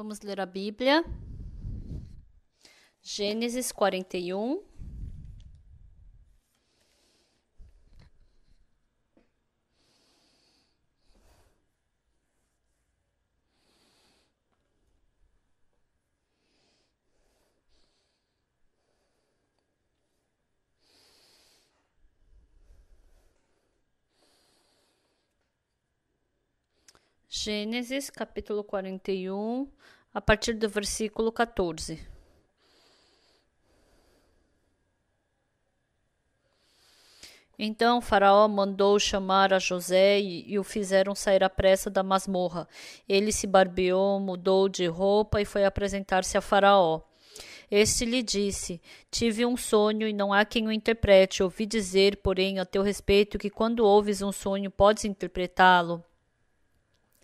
Vamos ler a Bíblia. Gênesis 41. Gênesis, capítulo 41, a partir do versículo 14. Então Faraó mandou chamar a José e o fizeram sair à pressa da masmorra. Ele se barbeou, mudou de roupa e foi apresentar-se a Faraó. Este lhe disse: Tive um sonho e não há quem o interprete. Ouvi dizer, porém, a teu respeito, que quando ouves um sonho podes interpretá-lo.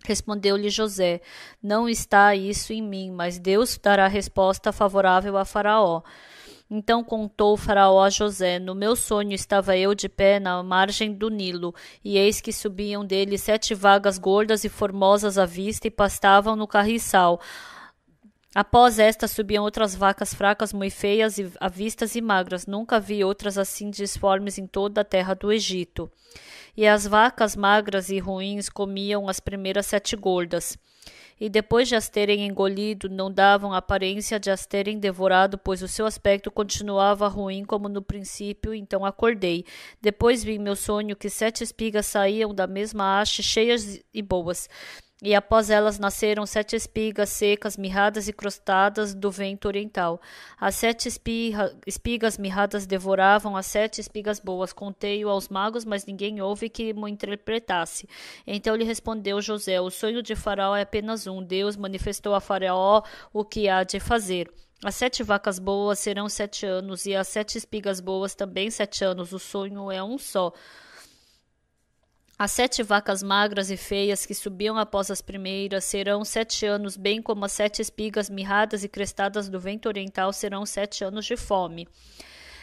Respondeu-lhe José: Não está isso em mim, mas Deus dará resposta favorável a Faraó. Então contou Faraó a José: No meu sonho estava eu de pé na margem do Nilo, e eis que subiam dele 7 vagas gordas e formosas à vista e pastavam no carriçal. Após esta subiam outras vacas fracas, muito feias e avistas e magras. Nunca vi outras assim disformes em toda a terra do Egito. E as vacas magras e ruins comiam as primeiras 7 gordas. E depois de as terem engolido, não davam aparência de as terem devorado, pois o seu aspecto continuava ruim como no princípio. Então acordei. Depois vi em meu sonho que 7 espigas saíam da mesma haste, cheias e boas. E após elas nasceram 7 espigas secas, mirradas e crostadas do vento oriental. As 7 espigas mirradas devoravam as 7 espigas boas. Contei-o aos magos, mas ninguém houve que mo interpretasse. Então lhe respondeu José: O sonho de Faraó é apenas um. Deus manifestou a Faraó o que há de fazer. As 7 vacas boas serão 7 anos, e as 7 espigas boas também 7 anos. O sonho é um só. As 7 vacas magras e feias que subiam após as primeiras serão 7 anos, bem como as 7 espigas mirradas e crestadas do vento oriental serão 7 anos de fome.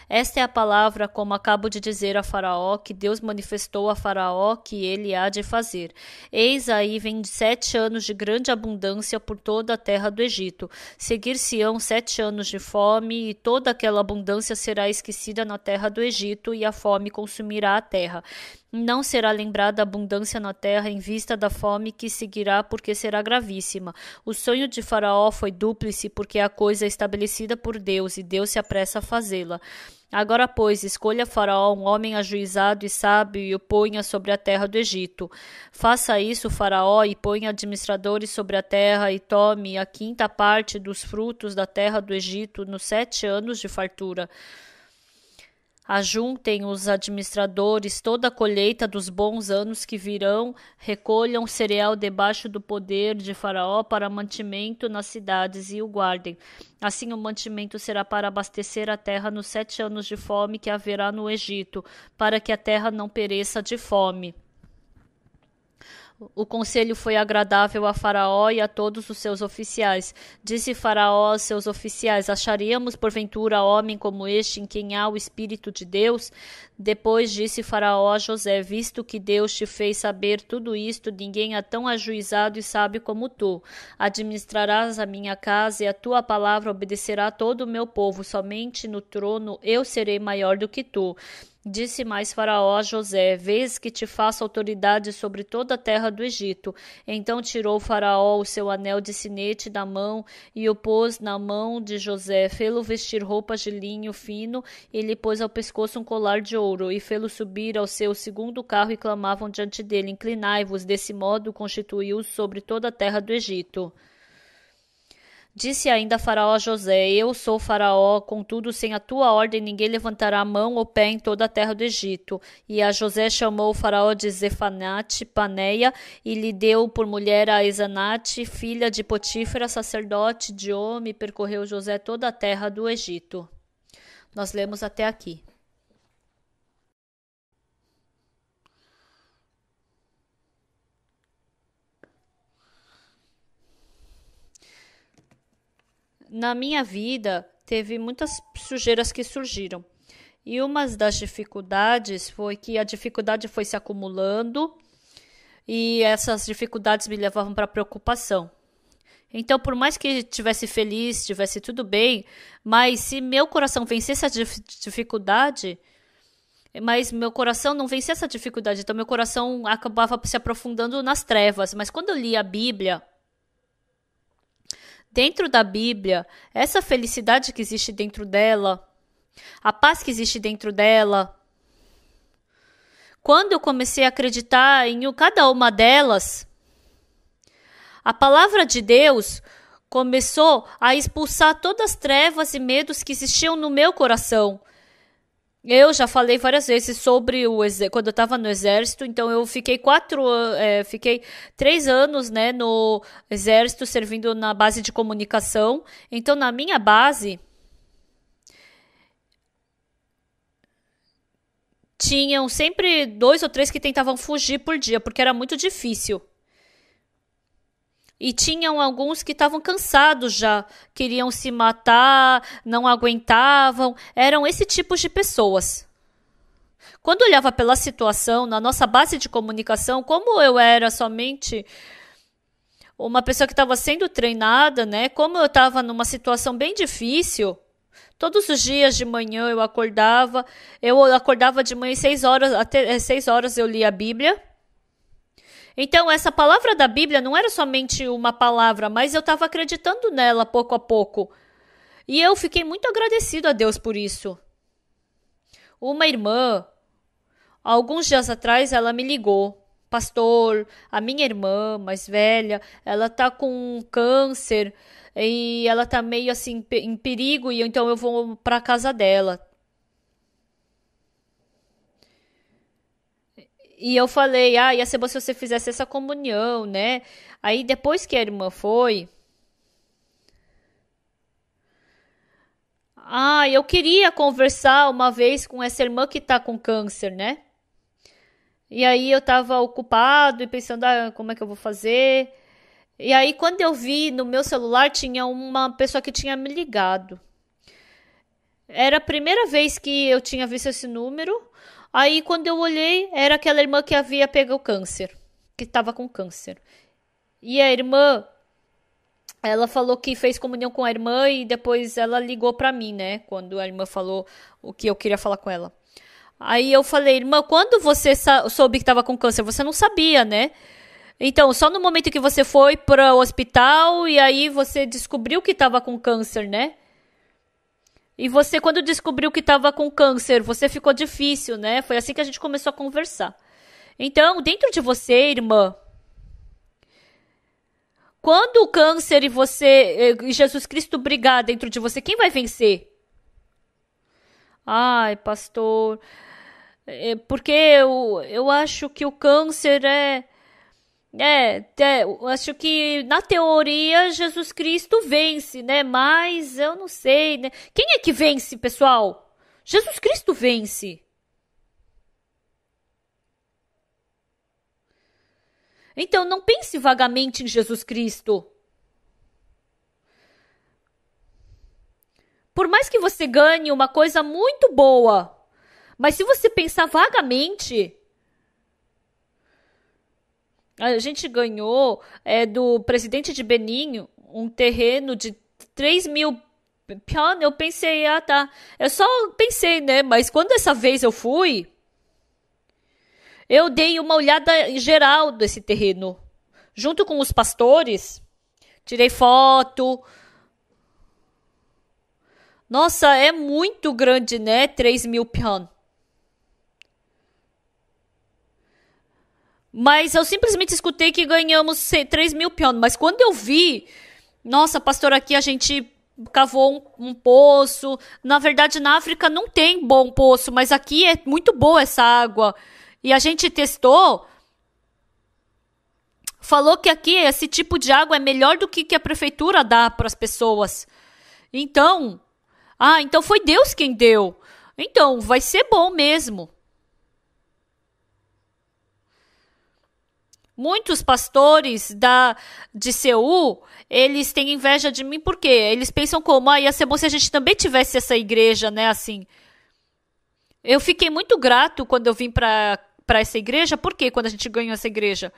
Esta é a palavra, como acabo de dizer a Faraó, que Deus manifestou a Faraó que ele há de fazer. Eis aí vem 7 anos de grande abundância por toda a terra do Egito. Seguir-se-ão 7 anos de fome, e toda aquela abundância será esquecida na terra do Egito, e a fome consumirá a terra. Não será lembrada a abundância na terra em vista da fome que seguirá, porque será gravíssima. O sonho de Faraó foi dúplice, porque é a coisa estabelecida por Deus, e Deus se apressa a fazê-la. Agora, pois, escolha Faraó um homem ajuizado e sábio e o ponha sobre a terra do Egito. Faça isso, Faraó, e ponha administradores sobre a terra, e tome a 5ª parte dos frutos da terra do Egito nos 7 anos de fartura. Ajuntem os administradores toda a colheita dos bons anos que virão, recolham cereal debaixo do poder de Faraó para mantimento nas cidades e o guardem. Assim o mantimento será para abastecer a terra nos 7 anos de fome que haverá no Egito, para que a terra não pereça de fome. O conselho foi agradável a Faraó e a todos os seus oficiais. Disse Faraó aos seus oficiais: Acharíamos porventura homem como este em quem há o Espírito de Deus? Depois disse Faraó a José: Visto que Deus te fez saber tudo isto, ninguém é tão ajuizado e sábio como tu. Administrarás a minha casa e a tua palavra obedecerá todo o meu povo. Somente no trono eu serei maior do que tu. Disse mais Faraó a José: Vês que te faço autoridade sobre toda a terra do Egito. Então tirou Faraó o seu anel de sinete da mão e o pôs na mão de José. Fê-lo vestir roupas de linho fino e lhe pôs ao pescoço um colar de ouro. E fê-lo subir ao seu 2º carro e clamavam diante dele: Inclinai-vos. Desse modo constituiu-os sobre toda a terra do Egito. Disse ainda Faraó a José: Eu sou Faraó, contudo sem a tua ordem ninguém levantará mão ou pé em toda a terra do Egito. E a José chamou o Faraó de Zefanate Paneia e lhe deu por mulher a Esanate, filha de Potífera, sacerdote de On, e percorreu José toda a terra do Egito. Nós lemos até aqui. Na minha vida, teve muitas sujeiras que surgiram. E uma das dificuldades foi que a dificuldade foi se acumulando e essas dificuldades me levavam para preocupação. Então, por mais que estivesse feliz, estivesse tudo bem, mas se meu coração vencesse a dificuldade, mas meu coração não vencia essa dificuldade, então meu coração acabava se aprofundando nas trevas. Mas quando eu li a Bíblia, dentro da Bíblia, essa felicidade que existe dentro dela, a paz que existe dentro dela, quando eu comecei a acreditar em cada uma delas, a palavra de Deus começou a expulsar todas as trevas e medos que existiam no meu coração. Eu já falei várias vezes sobre quando eu estava no exército, então eu fiquei 3 anos, né, no exército servindo na base de comunicação. Então na minha base tinham sempre 2 ou 3 que tentavam fugir por dia, porque era muito difícil. E tinham alguns que estavam cansados já, queriam se matar, não aguentavam. Eram esse tipo de pessoas. Quando eu olhava pela situação, na nossa base de comunicação, como eu era somente uma pessoa que estava sendo treinada, né? Como eu estava numa situação bem difícil, todos os dias de manhã eu acordava de manhã 6 horas, até 6 horas eu lia a Bíblia. Então, essa palavra da Bíblia não era somente uma palavra, mas eu estava acreditando nela pouco a pouco. E eu fiquei muito agradecido a Deus por isso. Uma irmã, alguns dias atrás, ela me ligou. Pastor, a minha irmã mais velha, ela tá com câncer e ela tá meio assim em perigo, e então eu vou para casa dela. E eu falei, ia ser bom se você fizesse essa comunhão, né? Aí depois que a irmã foi, eu queria conversar uma vez com essa irmã que tá com câncer, né? E aí eu tava ocupado e pensando, como é que eu vou fazer? E aí quando eu vi no meu celular tinha uma pessoa que tinha me ligado. Era a primeira vez que eu tinha visto esse número. Aí, quando eu olhei, era aquela irmã que havia pego o câncer, que estava com câncer. E a irmã, ela falou que fez comunhão com a irmã e depois ela ligou para mim, né? Quando a irmã falou o que eu queria falar com ela. Aí eu falei, irmã, quando você soube que estava com câncer, você não sabia, né? Então, só no momento que você foi para o hospital e aí você descobriu que estava com câncer, né? E você, quando descobriu que estava com câncer, você ficou difícil, né? Foi assim que a gente começou a conversar. Então, dentro de você, irmã, quando o câncer e Jesus Cristo brigar dentro de você, quem vai vencer? Ai, pastor, porque eu acho que o câncer eu acho que na teoria Jesus Cristo vence, né? Mas eu não sei, né? Quem é que vence, pessoal? Jesus Cristo vence. Então não pense vagamente em Jesus Cristo. Por mais que você ganhe uma coisa muito boa, mas se você pensar vagamente, a gente ganhou do presidente de Benin um terreno de 3.000 pion. Eu pensei, tá. Eu só pensei, né? Mas quando essa vez eu fui, eu dei uma olhada em geral desse terreno. Junto com os pastores, tirei foto. Nossa, é muito grande, né? 3.000 pion. Mas eu simplesmente escutei que ganhamos 3.000 pion. Mas quando eu vi, nossa, pastor, aqui a gente cavou um poço. Na verdade, na África não tem bom poço, mas aqui é muito boa essa água. E a gente testou, falou que aqui esse tipo de água é melhor do que a prefeitura dá para as pessoas. Então, então foi Deus quem deu. Então, vai ser bom mesmo. Muitos pastores de Seul, eles têm inveja de mim, por quê? Eles pensam como, ia ser bom se a gente também tivesse essa igreja, né, assim. Eu fiquei muito grato quando eu vim para essa igreja, por quê? Quando a gente ganhou essa igreja?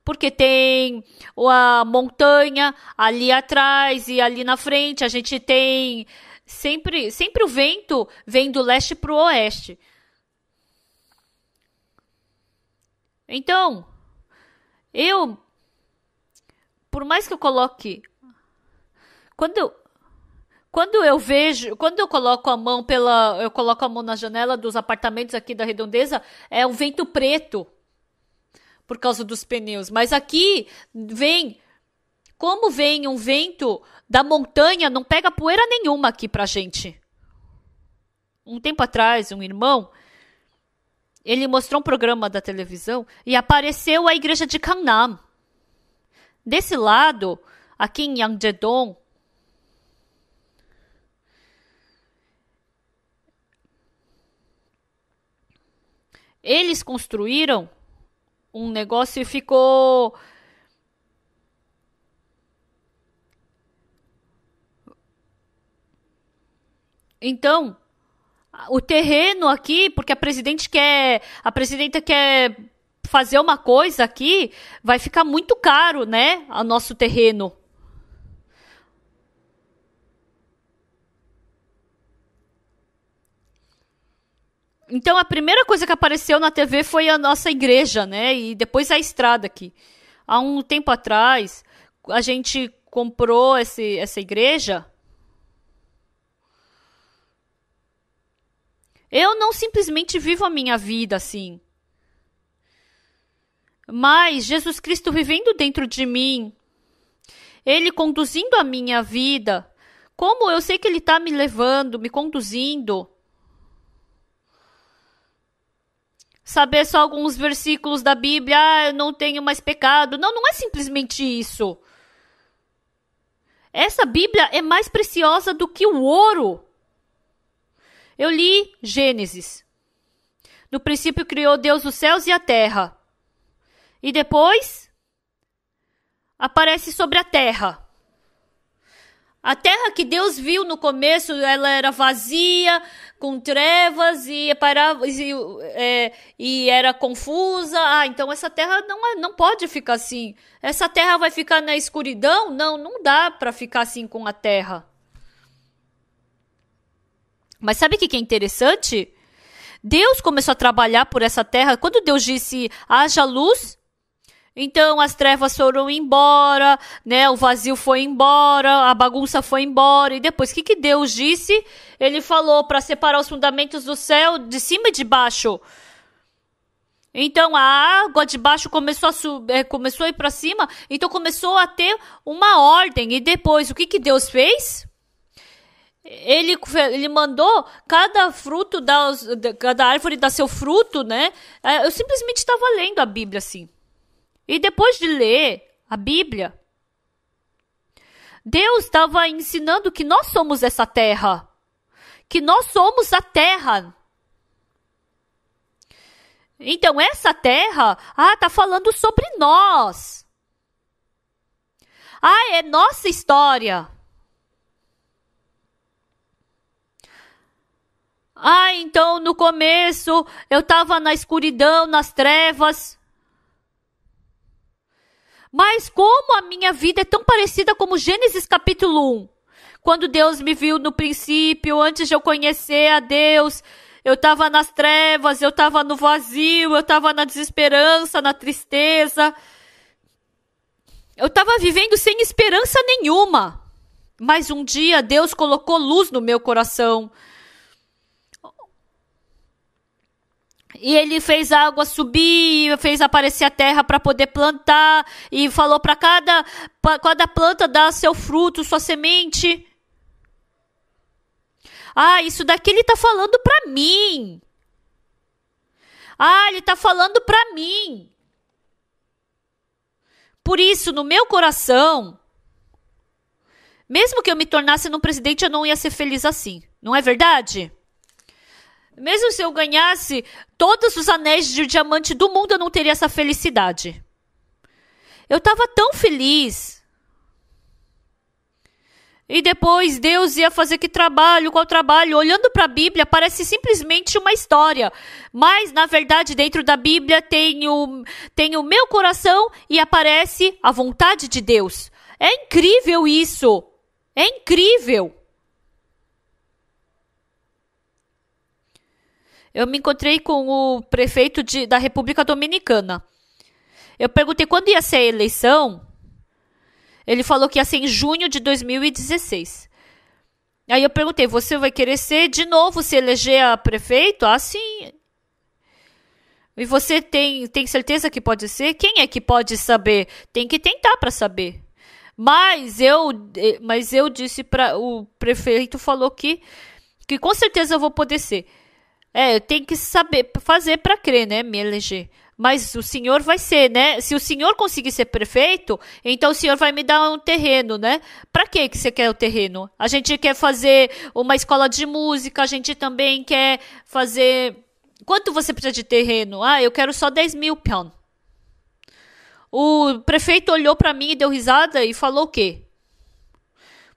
Porque tem a montanha ali atrás e ali na frente. A gente tem... Sempre o vento vem do leste para o oeste. Então, por mais que eu coloque... Quando eu coloco a mão eu coloco a mão na janela dos apartamentos aqui da Redondeza, é um vento preto por causa dos pneus. Mas aqui como vem um vento da montanha, não pega poeira nenhuma aqui pra gente. Um tempo atrás, um irmão, ele mostrou um programa da televisão e apareceu a igreja de Gangnam. Desse lado, aqui em Yangjae-dong, eles construíram um negócio e ficou... Então, o terreno aqui, porque a presidenta quer fazer uma coisa aqui, vai ficar muito caro, né? O nosso terreno. Então, a primeira coisa que apareceu na TV foi a nossa igreja, né? E depois a estrada aqui. Há um tempo atrás, a gente comprou essa igreja. Eu não simplesmente vivo a minha vida assim. Mas Jesus Cristo vivendo dentro de mim, Ele conduzindo a minha vida, como eu sei que Ele está me levando, me conduzindo. Saber só alguns versículos da Bíblia, eu não tenho mais pecado. Não, não é simplesmente isso. Essa Bíblia é mais preciosa do que o ouro. Eu li Gênesis. No princípio criou Deus os céus e a terra. E depois aparece sobre a terra. A terra que Deus viu no começo, ela era vazia, com trevas e era confusa. Então essa terra não pode ficar assim. Essa terra vai ficar na escuridão? Não dá para ficar assim com a terra. Mas sabe o que é interessante? Deus começou a trabalhar por essa terra. Quando Deus disse, haja luz, então as trevas foram embora, né? O vazio foi embora, a bagunça foi embora. E depois, o que Deus disse? Ele falou para separar os fundamentos do céu de cima e de baixo. Então a água de baixo começou a ir para cima. Então começou a ter uma ordem. E depois, o que Deus fez? Ele mandou cada árvore dar seu fruto, né? Eu simplesmente estava lendo a Bíblia assim. E depois de ler a Bíblia, Deus estava ensinando que nós somos essa terra. Que nós somos a terra. Então, essa terra, tá falando sobre nós. É nossa história. Então no começo eu estava na escuridão, nas trevas. Mas como a minha vida é tão parecida como Gênesis capítulo 1. Quando Deus me viu no princípio, antes de eu conhecer a Deus, eu estava nas trevas, eu estava no vazio, eu estava na desesperança, na tristeza. Eu estava vivendo sem esperança nenhuma. Mas um dia Deus colocou luz no meu coração. E ele fez a água subir, fez aparecer a terra para poder plantar. E falou para cada planta dar seu fruto, sua semente. Isso daqui ele está falando para mim. Ele está falando para mim. Por isso, no meu coração, mesmo que eu me tornasse um presidente, eu não ia ser feliz assim. Não é verdade? Mesmo se eu ganhasse todos os anéis de diamante do mundo, eu não teria essa felicidade. Eu estava tão feliz. E depois Deus ia fazer que trabalho, qual trabalho? Olhando para a Bíblia, parece simplesmente uma história. Mas, na verdade, dentro da Bíblia tem o meu coração e aparece a vontade de Deus. É incrível isso. É incrível. Eu me encontrei com o prefeito da República Dominicana. Eu perguntei quando ia ser a eleição. Ele falou que ia ser em junho de 2016. Aí eu perguntei, você vai querer ser de novo, se eleger a prefeito? Ah, sim. E você tem certeza que pode ser? Quem é que pode saber? Tem que tentar para saber. Mas eu disse para o prefeito, falou que com certeza eu vou poder ser. Eu tenho que saber fazer para crer, né? Me eleger. Mas o senhor vai ser, né? Se o senhor conseguir ser prefeito, então o senhor vai me dar um terreno, né? Pra que você quer o terreno? A gente quer fazer uma escola de música, a gente também quer fazer... Quanto você precisa de terreno? Ah, eu quero só 10 mil pound. O prefeito olhou pra mim e deu risada e falou o quê?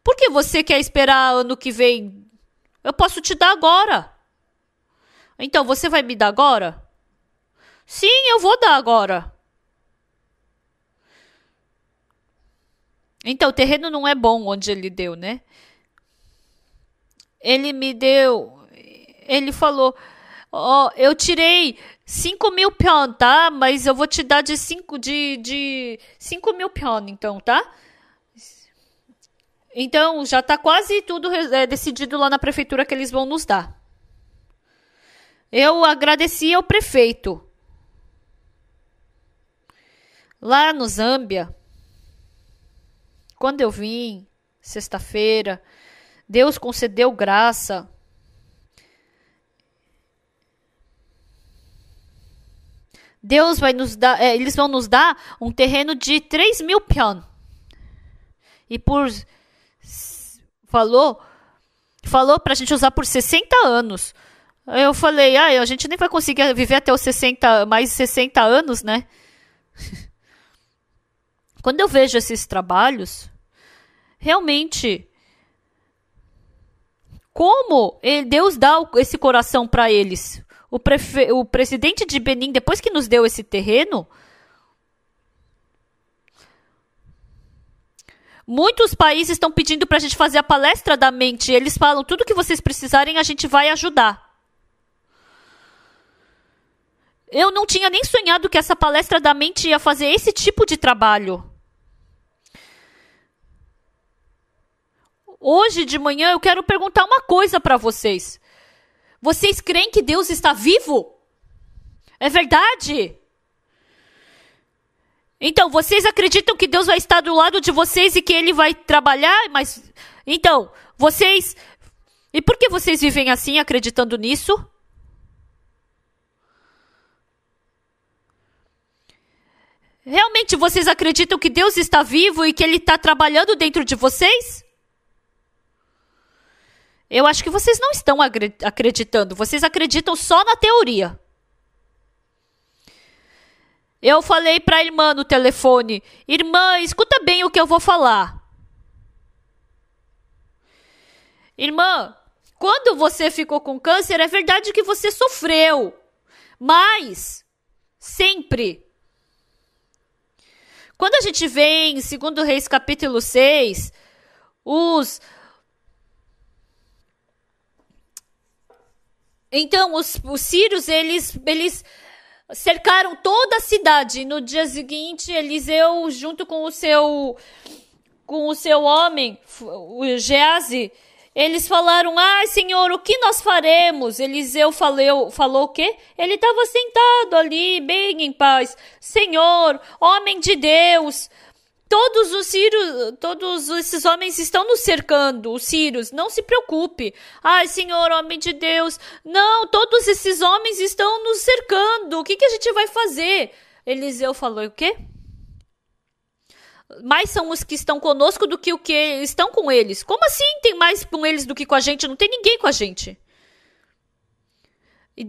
Por que você quer esperar ano que vem? Eu posso te dar agora. Então, você vai me dar agora? Sim, eu vou dar agora. Então, o terreno não é bom onde ele deu, né? Ele me deu... Ele falou... eu tirei 5 mil pound, tá? Mas eu vou te dar de 5 mil pound, então, tá? Então, já tá quase tudo decidido lá na prefeitura que eles vão nos dar. Eu agradeci ao prefeito. Lá no Zâmbia, quando eu vim, sexta-feira, Deus concedeu graça. Deus vai nos dar, eles vão nos dar um terreno de 3 mil pound. E falou pra gente usar por 60 anos. Eu falei, a gente nem vai conseguir viver até os 60 anos, né? Quando eu vejo esses trabalhos, realmente, como Deus dá esse coração para eles? O presidente de Benin, depois que nos deu esse terreno, muitos países estão pedindo para a gente fazer a palestra da mente. Eles falam, tudo que vocês precisarem, a gente vai ajudar. Eu não tinha nem sonhado que essa palestra da mente ia fazer esse tipo de trabalho. Hoje de manhã eu quero perguntar uma coisa para vocês. Vocês creem que Deus está vivo? É verdade? Então, vocês acreditam que Deus vai estar do lado de vocês e que Ele vai trabalhar? Mas, então, vocês... E por que vocês vivem assim, acreditando nisso? Realmente vocês acreditam que Deus está vivo e que Ele está trabalhando dentro de vocês? Eu acho que vocês não estão acreditando. Vocês acreditam só na teoria. Eu falei para a irmã no telefone, irmã, escuta bem o que eu vou falar. Irmã, quando você ficou com câncer, é verdade que você sofreu. Mas, sempre... Quando a gente vê em 2 Reis capítulo 6, Então, os sírios, eles cercaram toda a cidade. No dia seguinte, Eliseu, junto com o seu homem, o Geazi, eles falaram, Senhor, o que nós faremos? Eliseu falou o quê? Ele estava sentado ali, bem em paz. Senhor, homem de Deus, todos os sírios, todos esses homens estão nos cercando, os sírios, não se preocupe. Senhor, homem de Deus, não, todos esses homens estão nos cercando, o que a gente vai fazer? Eliseu falou o quê? Mais são os que estão conosco do que o que estão com eles. Como assim tem mais com eles do que com a gente? Não tem ninguém com a gente. E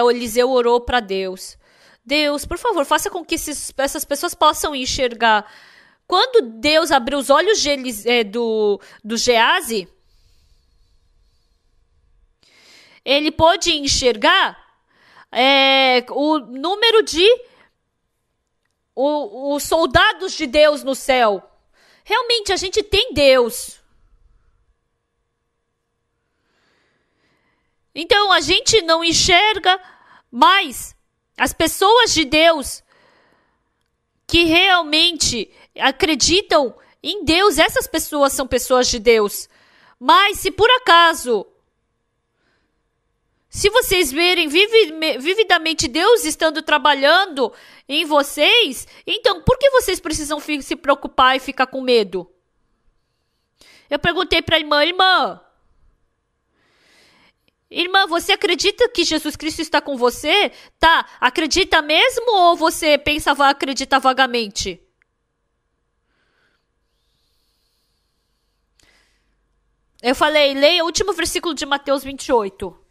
Eliseu orou para Deus. Deus, por favor, faça com que essas pessoas possam enxergar. Quando Deus abriu os olhos do Geazi, ele pôde enxergar o número de os soldados de Deus no céu. Realmente, a gente tem Deus. Então, a gente não enxerga mais as pessoas de Deus que realmente acreditam em Deus. Essas pessoas são pessoas de Deus. Mas, se por acaso, se vocês verem vividamente Deus estando trabalhando em vocês, então por que vocês precisam se preocupar e ficar com medo? Eu perguntei para a irmã, você acredita que Jesus Cristo está com você? Tá, acredita mesmo ou você pensa acreditar vagamente? Eu falei, leia o último versículo de Mateus 28.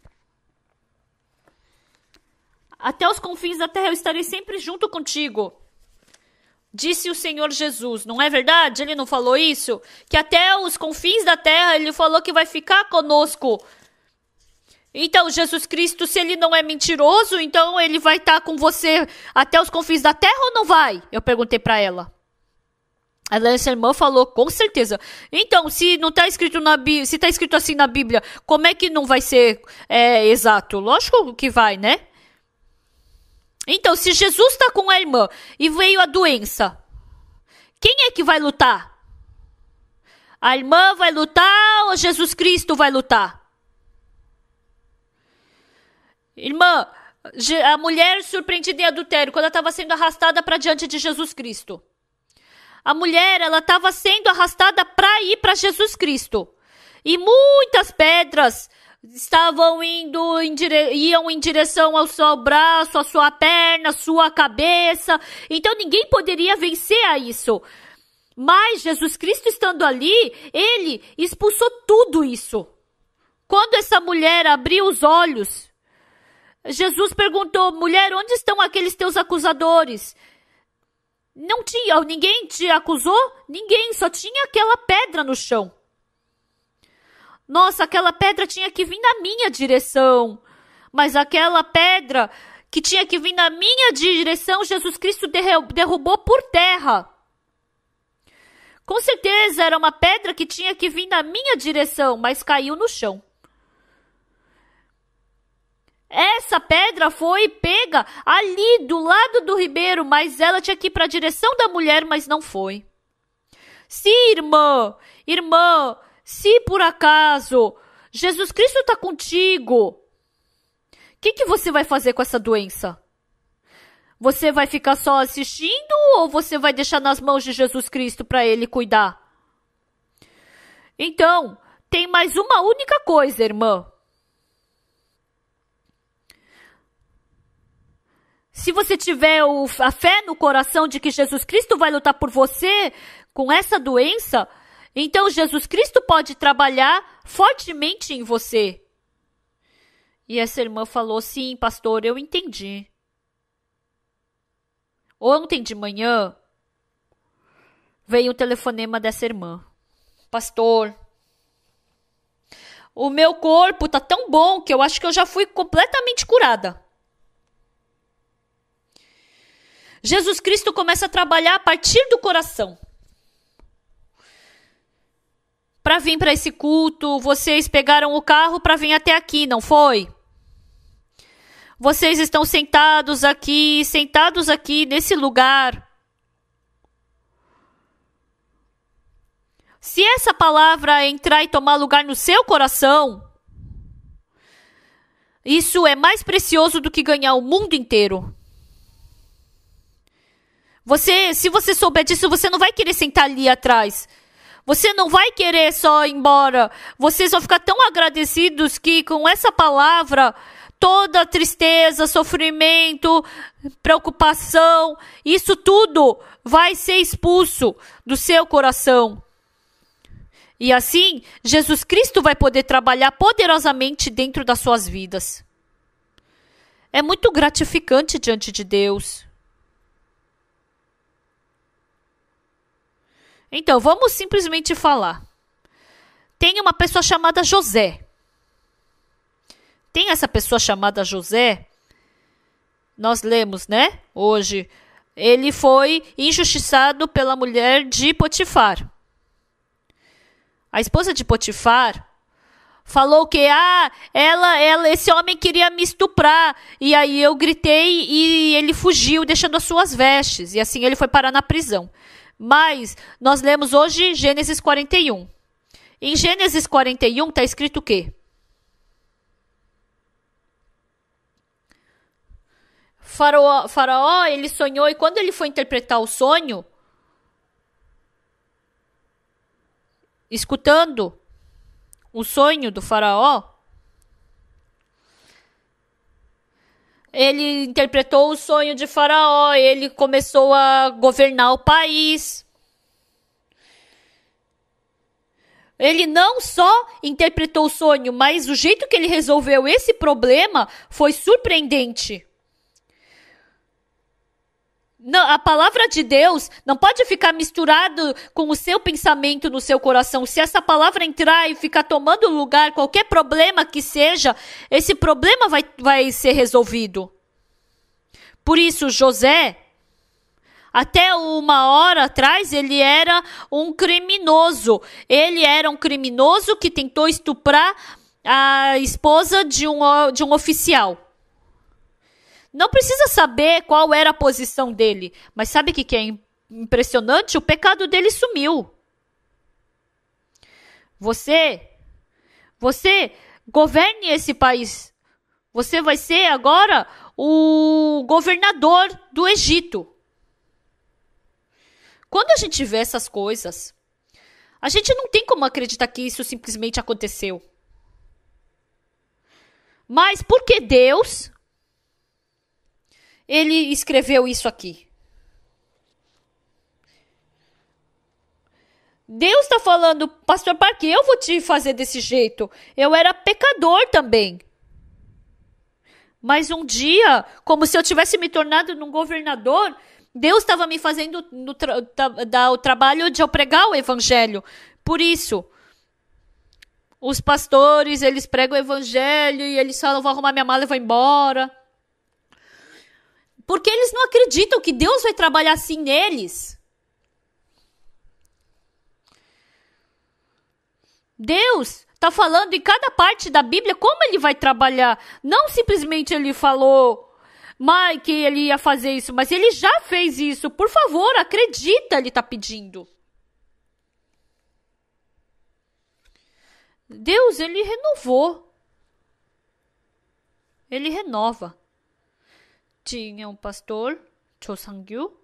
Até os confins da terra eu estarei sempre junto contigo, disse o Senhor Jesus. Não é verdade? Ele não falou isso? Que até os confins da terra ele falou que vai ficar conosco. Então, Jesus Cristo, se ele não é mentiroso, então ele vai estar com você até os confins da terra ou não vai? Eu perguntei para ela. Essa irmã falou, com certeza. Então, se não está escrito se está escrito assim na Bíblia, como é que não vai ser exato? Lógico que vai, né? Então, se Jesus está com a irmã e veio a doença, quem é que vai lutar? A irmã vai lutar ou Jesus Cristo vai lutar? Irmã, a mulher surpreendida em adultério, quando ela estava sendo arrastada para diante de Jesus Cristo. A mulher, ela estava sendo arrastada para ir para Jesus Cristo. E muitas pedras iam em direção ao seu braço, à sua perna, à sua cabeça. Então ninguém poderia vencer a isso. Mas Jesus Cristo estando ali, ele expulsou tudo isso. Quando essa mulher abriu os olhos, Jesus perguntou, mulher, onde estão aqueles teus acusadores? Não tinha, ninguém te acusou? Ninguém, só tinha aquela pedra no chão. Nossa, aquela pedra tinha que vir na minha direção. Mas aquela pedra que tinha que vir na minha direção, Jesus Cristo derrubou por terra. Com certeza era uma pedra que tinha que vir na minha direção, mas caiu no chão. Essa pedra foi pega ali do lado do ribeiro, mas ela tinha que ir para a direção da mulher, mas não foi. Se irmã, se por acaso Jesus Cristo está contigo, o que você vai fazer com essa doença? Você vai ficar só assistindo ou você vai deixar nas mãos de Jesus Cristo para ele cuidar? Então, tem mais uma única coisa, irmã. Se você tiver a fé no coração de que Jesus Cristo vai lutar por você com essa doença, então Jesus Cristo pode trabalhar fortemente em você. E essa irmã falou, sim, pastor, eu entendi. Ontem de manhã, veio o telefonema dessa irmã. Pastor, o meu corpo tá tão bom que eu acho que eu já fui completamente curada. Jesus Cristo começa a trabalhar a partir do coração. Para vir para esse culto, vocês pegaram o carro para vir até aqui, não foi? Vocês estão sentados aqui nesse lugar. Se essa palavra entrar e tomar lugar no seu coração, isso é mais precioso do que ganhar o mundo inteiro. Se você souber disso, você não vai querer sentar ali atrás. Você não vai querer só ir embora. Vocês vão ficar tão agradecidos que com essa palavra, toda tristeza, sofrimento, preocupação, isso tudo vai ser expulso do seu coração. E assim, Jesus Cristo vai poder trabalhar poderosamente dentro das suas vidas. É muito gratificante diante de Deus. Então, vamos simplesmente falar. Tem uma pessoa chamada José. Tem essa pessoa chamada José. Nós lemos, né? Hoje. Ele foi injustiçado pela mulher de Potifar. A esposa de Potifar falou que esse homem queria me estuprar. E aí eu gritei e ele fugiu, deixando as suas vestes. E assim ele foi parar na prisão. Mas nós lemos hoje Gênesis 41. Em Gênesis 41 está escrito o quê? Faraó, ele sonhou, e quando ele foi interpretar o sonho, escutando o sonho do faraó, ele interpretou o sonho de Faraó, ele começou a governar o país. Ele não só interpretou o sonho, mas o jeito que ele resolveu esse problema foi surpreendente. Não, a palavra de Deus não pode ficar misturado com o seu pensamento no seu coração. Se essa palavra entrar e ficar tomando lugar, qualquer problema que seja, esse problema vai ser resolvido. Por isso, José, até uma hora atrás, ele era um criminoso. Ele era um criminoso que tentou estuprar a esposa de um oficial. Não precisa saber qual era a posição dele, mas sabe o que é impressionante? O pecado dele sumiu. Você governe esse país. Você vai ser agora o governador do Egito. Quando a gente vê essas coisas, a gente não tem como acreditar que isso simplesmente aconteceu. Mas por que Deus ele escreveu isso aqui? Deus está falando, pastor Parque, eu vou te fazer desse jeito. Eu era pecador também. Mas um dia, como se eu tivesse me tornado num governador, Deus estava me fazendo o trabalho de eu pregar o evangelho. Por isso, os pastores, eles pregam o evangelho e eles falam, vou arrumar minha mala e vou embora. Porque eles não acreditam que Deus vai trabalhar assim neles. Deus está falando em cada parte da Bíblia como ele vai trabalhar. Não simplesmente ele falou que ele ia fazer isso, mas ele já fez isso. Por favor, acredita, ele está pedindo. Deus, ele renovou. Ele renova. Tinha um pastor, Cho Sang-gyu.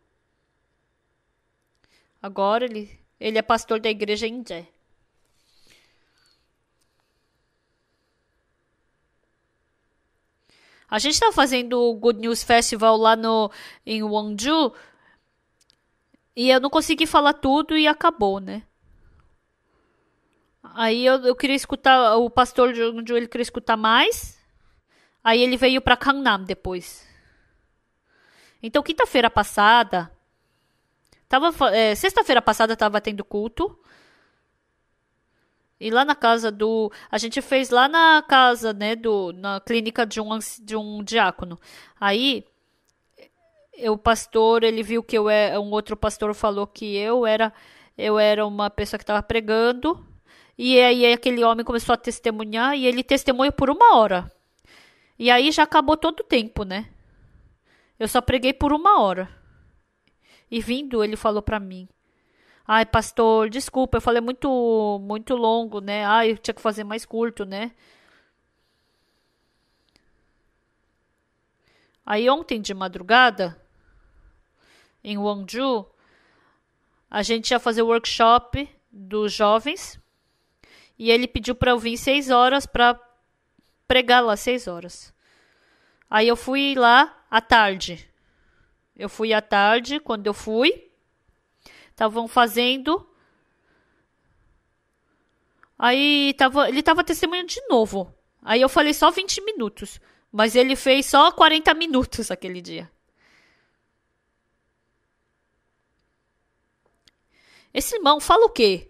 Agora ele é pastor da igreja Inje. A gente estava fazendo o Good News Festival lá em Wonju. E eu não consegui falar tudo e acabou, né? Aí eu queria escutar, o pastor de Wonju, ele queria escutar mais. Aí ele veio para Gangnam depois. Então, quinta-feira passada, sexta-feira passada estava tendo culto. E lá na casa a gente fez lá na casa, né, na clínica de um diácono. Aí, o pastor, ele viu que um outro pastor falou que eu era uma pessoa que estava pregando. E aí aquele homem começou a testemunhar e ele testemunhou por 1 hora. E aí já acabou todo o tempo, né? Eu só preguei por 1 hora. E vindo, ele falou para mim. Ai, pastor, desculpa, eu falei muito, muito longo, né? Ai, eu tinha que fazer mais curto, né? Aí ontem de madrugada, em Wonju, a gente ia fazer o workshop dos jovens. E ele pediu para eu vir 6 horas para pregar lá 6 horas. Aí eu fui lá à tarde. Quando eu fui, estavam fazendo. Aí ele estava testemunhando de novo. Aí eu falei só 20 minutos. Mas ele fez só 40 minutos aquele dia. Esse irmão fala o quê?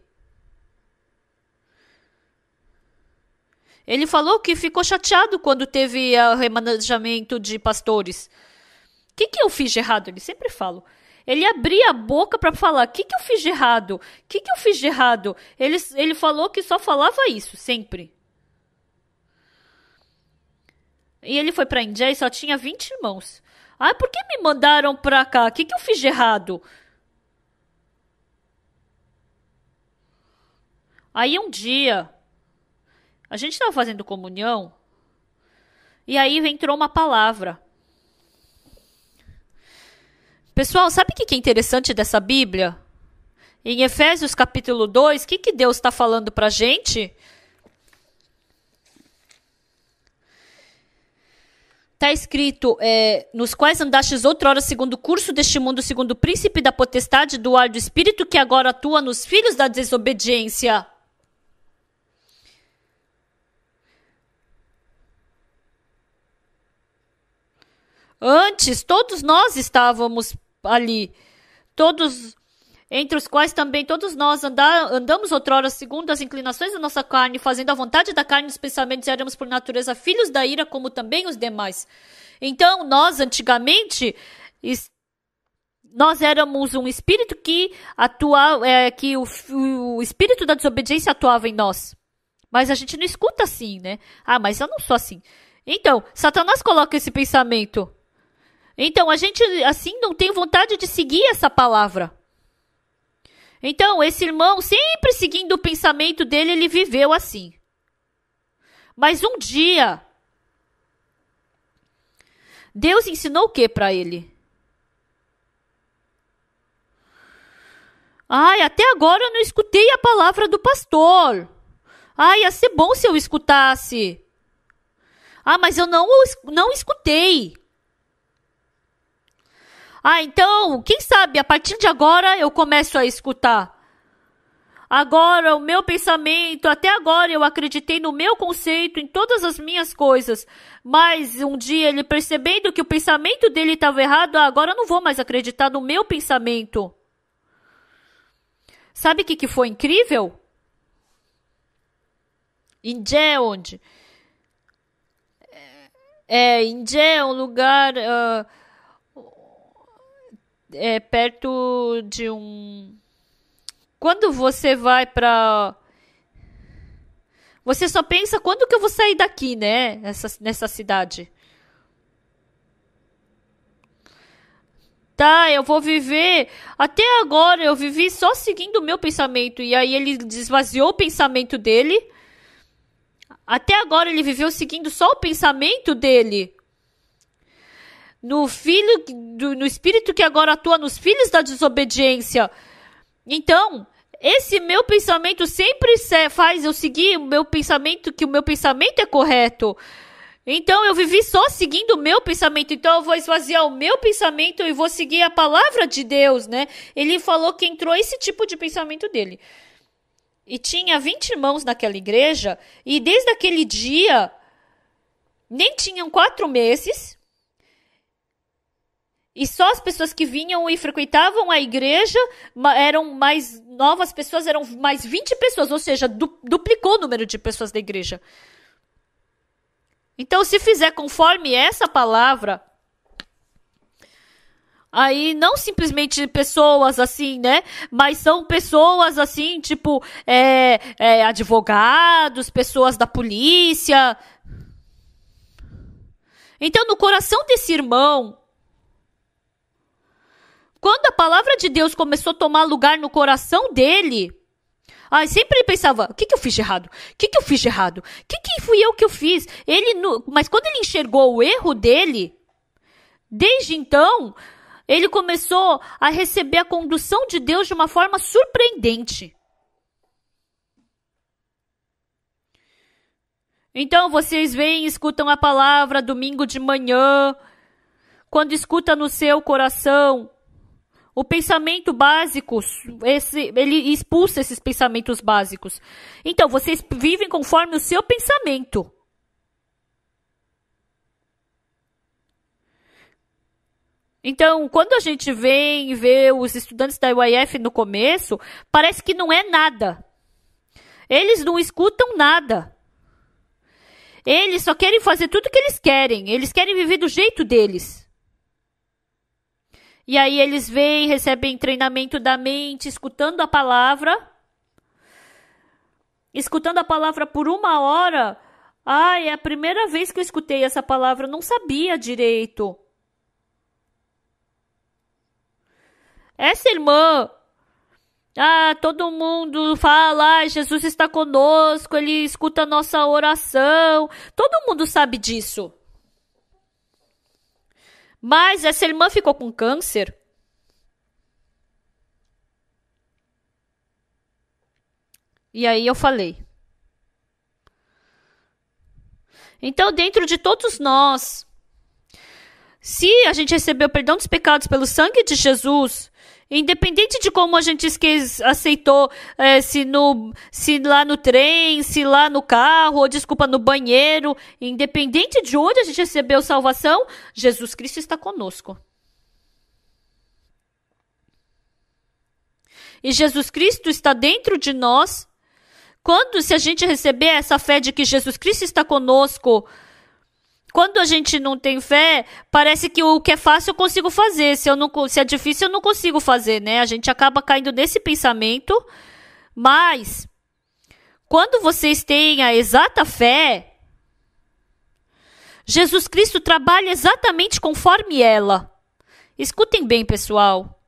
Ele falou que ficou chateado quando teve o remanejamento de pastores. O que eu fiz de errado? Ele sempre fala. Ele abria a boca para falar, o que eu fiz de errado? O que eu fiz de errado? Ele falou que só falava isso, sempre. E ele foi para a Índia e só tinha 20 irmãos. Ah, por que me mandaram para cá? O que eu fiz de errado? Aí um dia, a gente estava fazendo comunhão, e aí entrou uma palavra. Pessoal, sabe o que é interessante dessa Bíblia? Em Efésios capítulo 2, o que Deus está falando para a gente? Está escrito, nos quais andastes outrora segundo o curso deste mundo, segundo o príncipe da potestade do ar do espírito, que agora atua nos filhos da desobediência. Antes, todos nós estávamos ali, todos, entre os quais também todos nós andamos outrora segundo as inclinações da nossa carne, fazendo a vontade da carne e dos pensamentos, e éramos por natureza filhos da ira, como também os demais. Então, nós antigamente, nós éramos um espírito que atuava, que o espírito da desobediência atuava em nós. Mas a gente não escuta assim, né? Ah, mas eu não sou assim. Então, Satanás coloca esse pensamento. Então, a gente, assim, não tem vontade de seguir essa palavra. Então, esse irmão, sempre seguindo o pensamento dele, ele viveu assim. Mas um dia, Deus ensinou o que para ele? Ai, até agora eu não escutei a palavra do pastor. Ai, ia ser bom se eu escutasse. Ah, mas eu não escutei. Ah, então, quem sabe, a partir de agora eu começo a escutar. Agora, o meu pensamento, até agora eu acreditei no meu conceito, em todas as minhas coisas. Mas um dia ele percebendo que o pensamento dele estava errado, agora eu não vou mais acreditar no meu pensamento. Sabe o que foi incrível? Indé é onde? Indé é um lugar... perto de um... Quando você vai pra... Você só pensa, quando que eu vou sair daqui, né? Nessa cidade. Tá, eu vou viver... Até agora eu vivi só seguindo o meu pensamento. E aí ele esvaziou o pensamento dele. Até agora ele viveu seguindo só o pensamento dele. No espírito que agora atua nos filhos da desobediência. Então, esse meu pensamento sempre faz eu seguir o meu pensamento, que o meu pensamento é correto. Então, eu vivi só seguindo o meu pensamento. Então, eu vou esvaziar o meu pensamento e vou seguir a palavra de Deus, né? Ele falou que entrou esse tipo de pensamento dele. E tinha 20 irmãos naquela igreja. E desde aquele dia, nem tinham 4 meses... E só as pessoas que vinham e frequentavam a igreja eram mais novas pessoas, eram mais 20 pessoas, ou seja, duplicou o número de pessoas da igreja. Então, se fizer conforme essa palavra, aí não simplesmente pessoas assim, né? Mas são pessoas assim, tipo, advogados, pessoas da polícia. Então, no coração desse irmão, quando a palavra de Deus começou a tomar lugar no coração dele, sempre ele pensava, o que eu fiz de errado? O que eu fiz de errado? O que fui eu que eu fiz? Mas quando ele enxergou o erro dele, desde então, ele começou a receber a condução de Deus de uma forma surpreendente. Então, vocês vêm e escutam a palavra domingo de manhã, quando escuta no seu coração, o pensamento básico, ele expulsa esses pensamentos básicos. Então, vocês vivem conforme o seu pensamento. Então, quando a gente vem ver os estudantes da UIF no começo, parece que não é nada. Eles não escutam nada. Eles só querem fazer tudo o que eles querem. Eles querem viver do jeito deles. E aí eles vêm, recebem treinamento da mente, escutando a palavra por 1 hora. É a primeira vez que eu escutei essa palavra, eu não sabia direito. Essa irmã, todo mundo fala, Jesus está conosco, ele escuta a nossa oração. Todo mundo sabe disso. Mas essa irmã ficou com câncer. E aí eu falei. Então, dentro de todos nós, se a gente recebeu perdão dos pecados pelo sangue de Jesus, independente de como a gente aceitou, se lá no trem, se lá no carro, ou desculpa, no banheiro, independente de onde a gente recebeu salvação, Jesus Cristo está conosco. E Jesus Cristo está dentro de nós. Se a gente receber essa fé de que Jesus Cristo está conosco, quando a gente não tem fé, parece que o que é fácil eu consigo fazer. Se é difícil, eu não consigo fazer, né? A gente acaba caindo nesse pensamento. Mas, quando vocês têm a exata fé, Jesus Cristo trabalha exatamente conforme ela. Escutem bem, pessoal.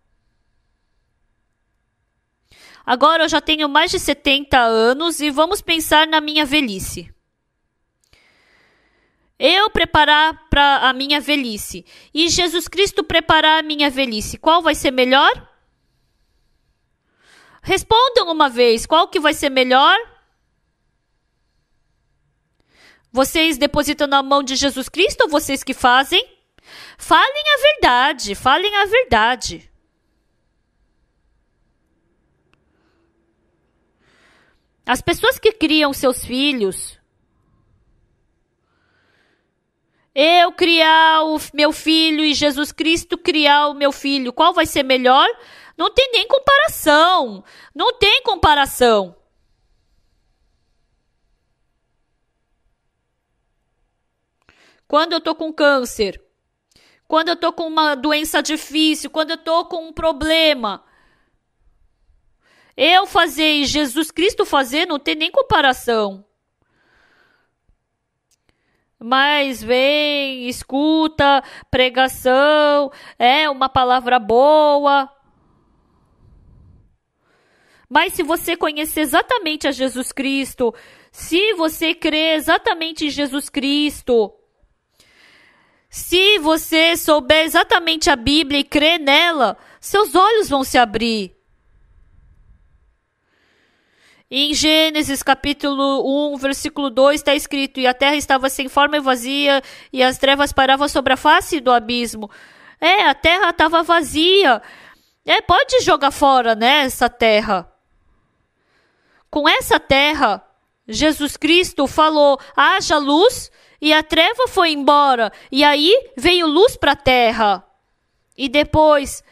Agora eu já tenho mais de 70 anos e vamos pensar na minha velhice. Eu preparar para a minha velhice e Jesus Cristo preparar a minha velhice. Qual vai ser melhor? Respondam uma vez, qual que vai ser melhor? Vocês depositam na mão de Jesus Cristo ou vocês que fazem? Falem a verdade, falem a verdade. As pessoas que criam seus filhos, eu criar o meu filho e Jesus Cristo criar o meu filho, qual vai ser melhor? Não tem nem comparação. Não tem comparação. Quando eu tô com câncer, quando eu tô com uma doença difícil, quando eu tô com um problema, eu fazer e Jesus Cristo fazer não tem nem comparação. Mas vem, escuta, pregação, uma palavra boa. Mas se você conhecer exatamente a Jesus Cristo, se você crer exatamente em Jesus Cristo, se você souber exatamente a Bíblia e crer nela, seus olhos vão se abrir. Em Gênesis capítulo 1, versículo 2, está escrito: e a terra estava sem forma e vazia, e as trevas paravam sobre a face do abismo. A terra estava vazia. Pode jogar fora, né, essa terra. Com essa terra, Jesus Cristo falou: haja luz, e a treva foi embora. E aí veio luz para a terra. E depois,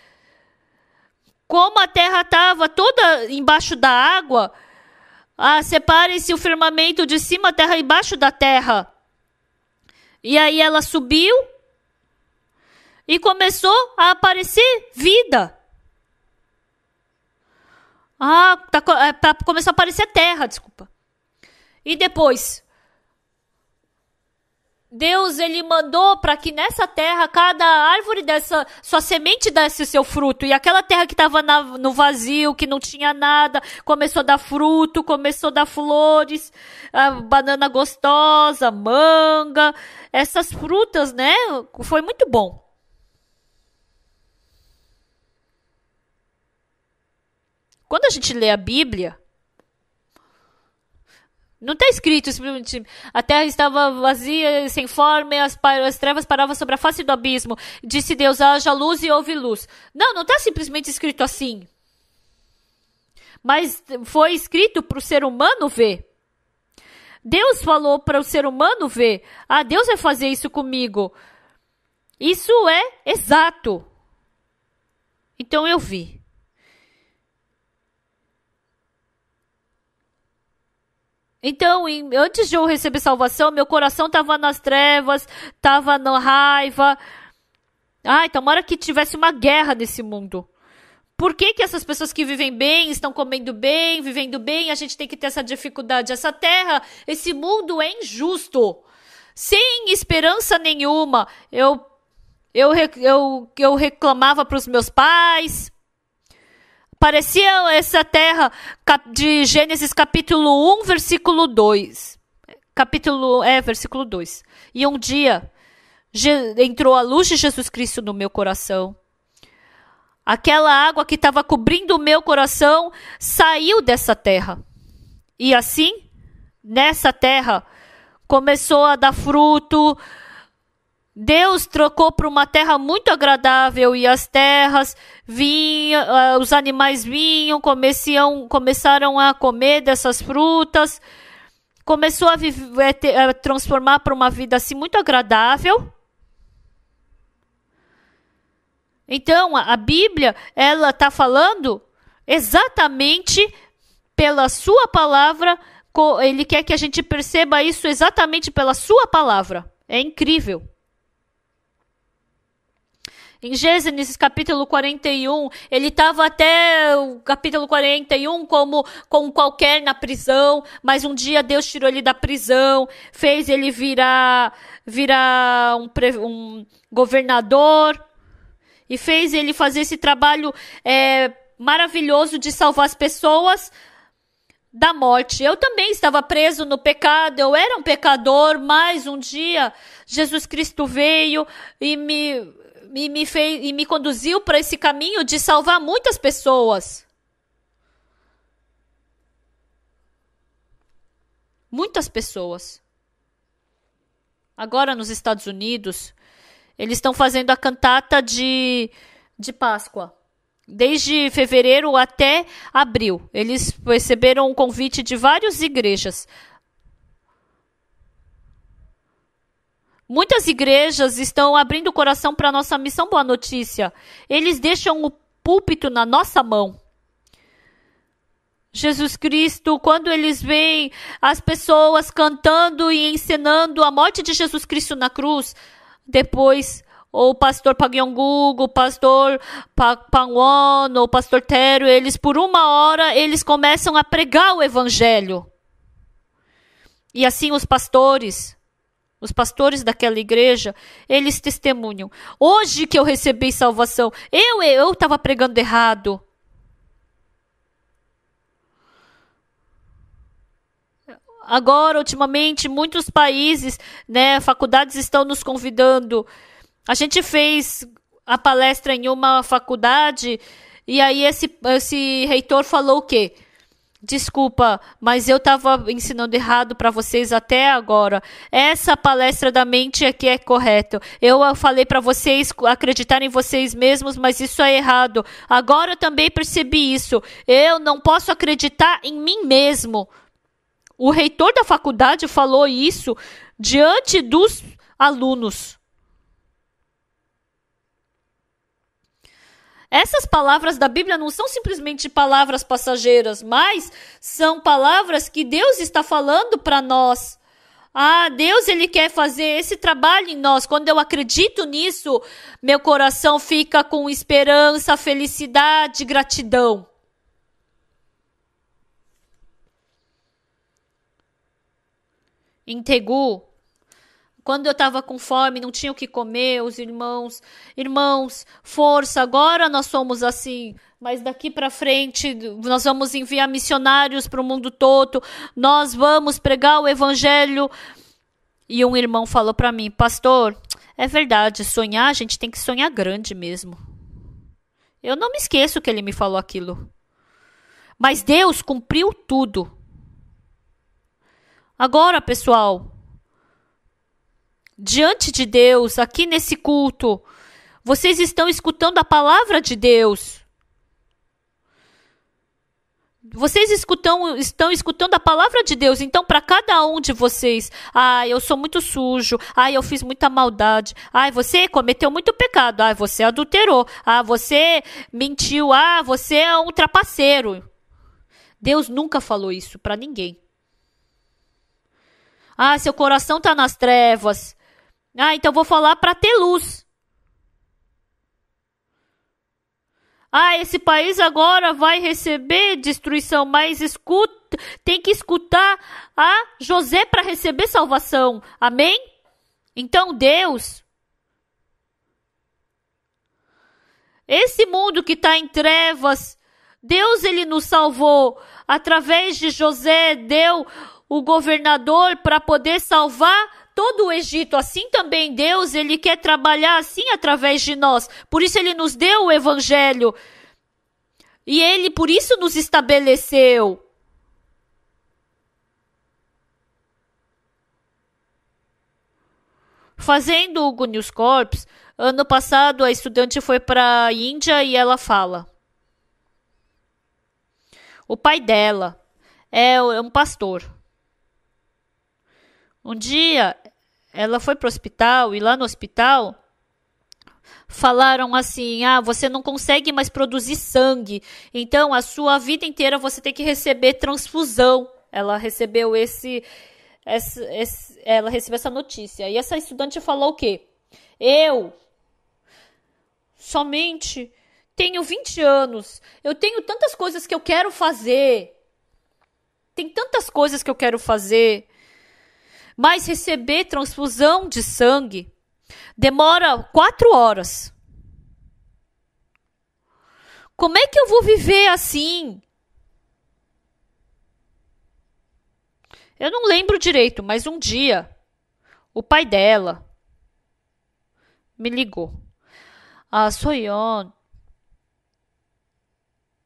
como a terra estava toda embaixo da água, separem-se o firmamento de cima, a terra embaixo da terra. E aí ela subiu e começou a aparecer vida. Começou a aparecer terra, desculpa. E depois, Deus, ele mandou para que nessa terra, cada árvore dessa, sua semente desse o seu fruto. E aquela terra que estava no vazio, que não tinha nada, começou a dar fruto, começou a dar flores, banana gostosa, manga, essas frutas, né? Foi muito bom. Quando a gente lê a Bíblia, não está escrito simplesmente: a terra estava vazia, sem forma, e as trevas paravam sobre a face do abismo. Disse Deus: haja luz, e houve luz. Não está simplesmente escrito assim. Mas foi escrito para o ser humano ver. Deus falou para o ser humano ver: Deus vai fazer isso comigo. Isso é exato. Então eu vi. Então, antes de eu receber salvação, meu coração estava nas trevas, estava na raiva. Ai, tomara que tivesse uma guerra nesse mundo. Por que essas pessoas que vivem bem, estão comendo bem, vivendo bem, a gente tem que ter essa dificuldade? Essa terra, esse mundo é injusto. Sem esperança nenhuma. Eu reclamava para os meus pais. Parecia essa terra de Gênesis capítulo 1, versículo 2. Versículo 2. E um dia entrou a luz de Jesus Cristo no meu coração. Aquela água que estava cobrindo o meu coração saiu dessa terra. E assim, nessa terra, começou a dar fruto. Deus trocou para uma terra muito agradável e as terras vinham, os animais vinham, começaram a comer dessas frutas. Começou a transformar para uma vida assim muito agradável. Então, a Bíblia, ela está falando exatamente pela sua palavra. Ele quer que a gente perceba isso exatamente pela sua palavra. É incrível. Em Gênesis capítulo 41, ele estava até o capítulo 41 como qualquer na prisão, mas um dia Deus tirou ele da prisão, fez ele virar um governador, e fez ele fazer esse trabalho maravilhoso de salvar as pessoas da morte. Eu também estava preso no pecado, eu era um pecador, mas um dia Jesus Cristo veio e me conduziu para esse caminho de salvar muitas pessoas. Muitas pessoas. Agora nos Estados Unidos, eles estão fazendo a cantata de Páscoa. Desde fevereiro até abril. Eles receberam um convite de várias igrejas. Muitas igrejas estão abrindo o coração para a nossa missão Boa Notícia. Eles deixam o púlpito na nossa mão. Jesus Cristo, quando eles veem as pessoas cantando e encenando a morte de Jesus Cristo na cruz, depois o pastor Pagyongugo, o pastor Pangwon, o pastor Tero, eles por uma hora, eles começam a pregar o evangelho. E assim os pastores daquela igreja, eles testemunham. Hoje que eu recebi salvação, eu estava pregando errado. Agora, ultimamente, muitos países, faculdades estão nos convidando. A gente fez a palestra em uma faculdade e aí esse reitor falou o quê? Desculpa, mas eu estava ensinando errado para vocês até agora. Essa palestra da mente é que é correto. Eu falei para vocês acreditarem em vocês mesmos, mas isso é errado. Agora eu também percebi isso. Eu não posso acreditar em mim mesmo. O reitor da faculdade falou isso diante dos alunos. Essas palavras da Bíblia não são simplesmente palavras passageiras, mas são palavras que Deus está falando para nós. Deus, ele quer fazer esse trabalho em nós. Quando eu acredito nisso, meu coração fica com esperança, felicidade, gratidão. Em Tegu, quando eu estava com fome, não tinha o que comer, os irmãos, força, agora nós somos assim, mas daqui para frente nós vamos enviar missionários para o mundo todo, nós vamos pregar o evangelho. E um irmão falou para mim, pastor, é verdade, sonhar, a gente tem que sonhar grande mesmo. Eu não me esqueço que ele me falou aquilo. Mas Deus cumpriu tudo. Agora, pessoal, diante de Deus, aqui nesse culto, vocês estão escutando a palavra de Deus. Vocês estão escutando a palavra de Deus. Então, para cada um de vocês, eu sou muito sujo. Eu fiz muita maldade. Você cometeu muito pecado. Você adulterou. Você mentiu. Você é um trapaceiro. Deus nunca falou isso para ninguém. Seu coração está nas trevas. Então vou falar para ter luz. Esse país agora vai receber destruição, mas tem que escutar a José para receber salvação. Amém? Então Deus, esse mundo que está em trevas, Deus ele nos salvou. Através de José, deu o governador para poder salvar todo o Egito. Assim também Deus, ele quer trabalhar assim através de nós. Por isso ele nos deu o evangelho. E ele por isso nos estabeleceu. Fazendo o Good News Corps, ano passado a estudante foi para a Índia e ela fala. O pai dela é um pastor. Um dia, ela foi para o hospital e lá no hospital falaram assim, você não consegue mais produzir sangue, então a sua vida inteira você tem que receber transfusão. Ela recebeu ela recebeu essa notícia. E essa estudante falou o quê? Eu somente tenho 20 anos, eu tenho tantas coisas que eu quero fazer. Tem tantas coisas que eu quero fazer. Mas receber transfusão de sangue demora 4 horas. Como é que eu vou viver assim? Eu não lembro direito, mas um dia o pai dela me ligou. A Soyeon,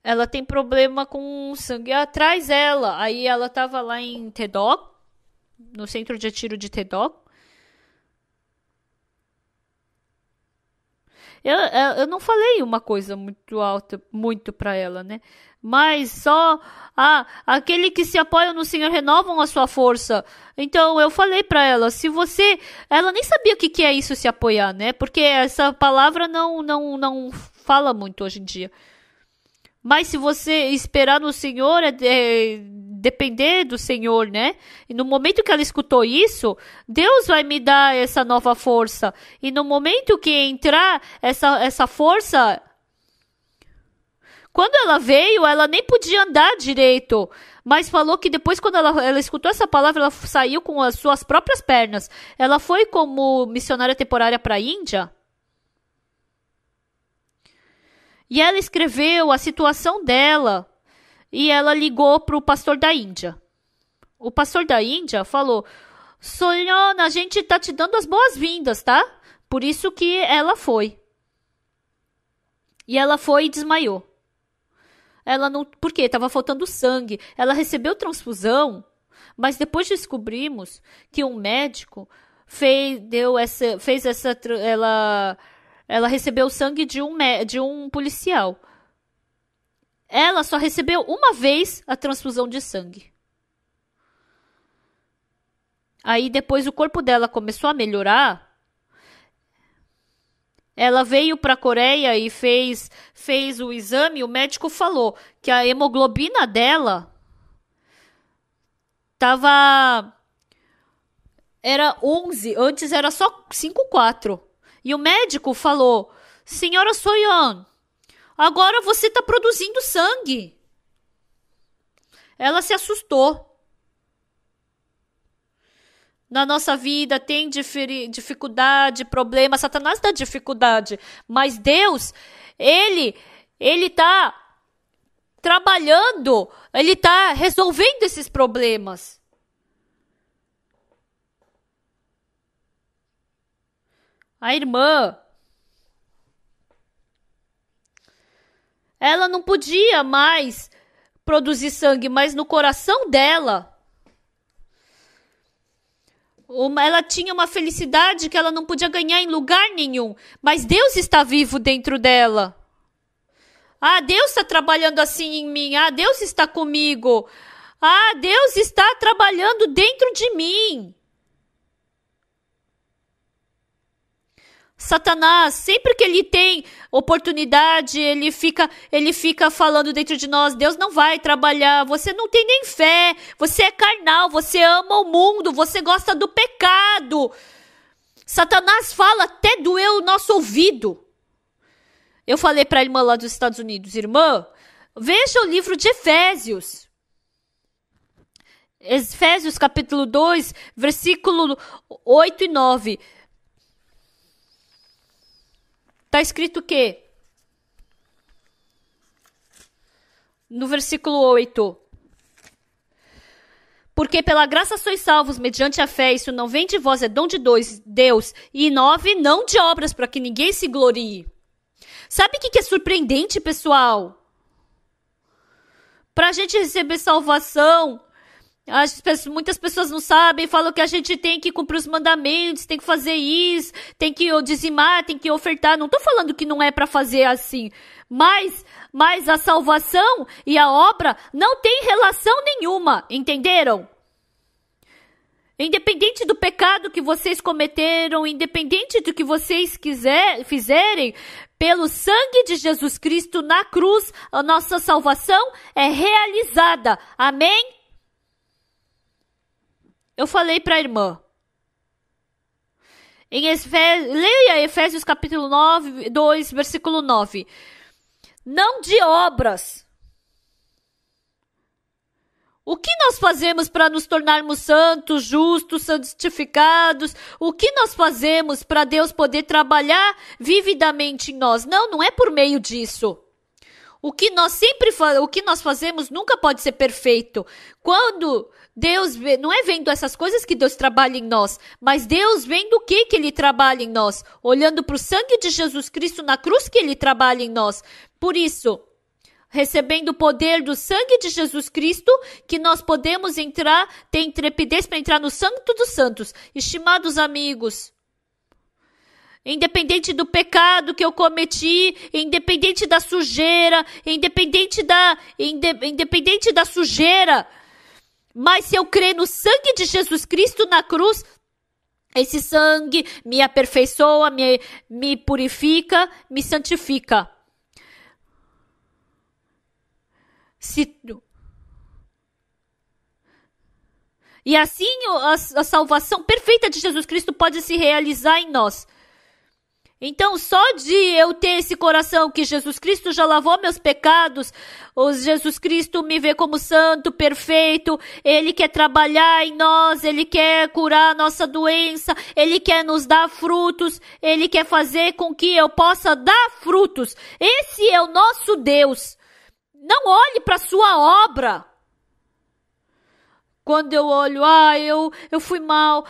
ela tem problema com sangue atrás dela. Aí ela estava lá em Tedok, no centro de tiro de Tedok. Eu não falei uma coisa muito alta, muito para ela, né? Mas só, aquele que se apoia no Senhor renovam a sua força. Então eu falei para ela, ela nem sabia o que é isso, se apoiar, né? Porque essa palavra não fala muito hoje em dia. Mas se você esperar no Senhor, depender do Senhor, né? E no momento que ela escutou isso, Deus vai me dar essa nova força. E no momento que entrar essa força, quando ela veio, ela nem podia andar direito. Mas falou que depois, quando ela escutou essa palavra, ela saiu com as suas próprias pernas. Ela foi como missionária temporária para a Índia. E ela escreveu a situação dela. E ela ligou para o pastor da Índia. O pastor da Índia falou, Soyeon, a gente tá te dando as boas-vindas, tá? Por isso que ela foi. E ela foi e desmaiou. Ela não, por quê? Estava faltando sangue. Ela recebeu transfusão, mas depois descobrimos que um médico ela recebeu sangue de um policial. Ela só recebeu uma vez a transfusão de sangue. Aí depois o corpo dela começou a melhorar. Ela veio para a Coreia e fez o exame. O médico falou que a hemoglobina dela era 11, antes era só 5,4. E o médico falou, senhora Soyeon, agora você está produzindo sangue. Ela se assustou. Na nossa vida tem dificuldade, problema. Satanás dá dificuldade. Mas Deus, Ele está trabalhando. Ele está resolvendo esses problemas. A irmã, ela não podia mais produzir sangue, mas no coração dela, ela tinha uma felicidade que ela não podia ganhar em lugar nenhum. Mas Deus está vivo dentro dela. Ah, Deus está trabalhando assim em mim. Ah, Deus está comigo. Ah, Deus está trabalhando dentro de mim. Satanás, sempre que ele tem oportunidade, ele fica falando dentro de nós, Deus não vai trabalhar, você não tem nem fé, você é carnal, você ama o mundo, você gosta do pecado. Satanás fala até doer o nosso ouvido. Eu falei para a irmã lá dos Estados Unidos, irmã, veja o livro de Efésios. Efésios capítulo 2, versículo 8 e 9. Está escrito o quê? No versículo 8. Porque pela graça sois salvos mediante a fé, isso não vem de vós, é dom de Deus. E 9, não de obras, para que ninguém se glorie. Sabe o que é surpreendente, pessoal? Para a gente receber salvação, muitas pessoas não sabem, falam que a gente tem que cumprir os mandamentos, tem que fazer isso, tem que dizimar, tem que ofertar. Não estou falando que não é para fazer assim, mas a salvação e a obra não tem relação nenhuma, entenderam? Independente do pecado que vocês cometeram, independente do que vocês fizerem, pelo sangue de Jesus Cristo na cruz, a nossa salvação é realizada. Amém? Eu falei para a irmã. Leia Efésios capítulo 2, versículo 9. Não de obras. O que nós fazemos para nos tornarmos santos, justos, santificados? O que nós fazemos para Deus poder trabalhar vividamente em nós? Não é por meio disso. O que nós fazemos nunca pode ser perfeito. Quando Deus vê, não é vendo essas coisas que Deus trabalha em nós, mas Deus vendo o que Ele trabalha em nós, olhando para o sangue de Jesus Cristo na cruz que Ele trabalha em nós. Por isso, recebendo o poder do sangue de Jesus Cristo, que nós podemos ter intrepidez para entrar no Santo dos Santos. Estimados amigos, independente do pecado que eu cometi, independente da sujeira, independente da sujeira, mas se eu crer no sangue de Jesus Cristo na cruz, esse sangue me aperfeiçoa, me purifica, me santifica. E assim a salvação perfeita de Jesus Cristo pode se realizar em nós. Então, só de eu ter esse coração que Jesus Cristo já lavou meus pecados, Jesus Cristo me vê como santo, perfeito, Ele quer trabalhar em nós, Ele quer curar a nossa doença, Ele quer nos dar frutos, Ele quer fazer com que eu possa dar frutos. Esse é o nosso Deus. Não olhe para a sua obra. Quando eu olho, eu fui mal,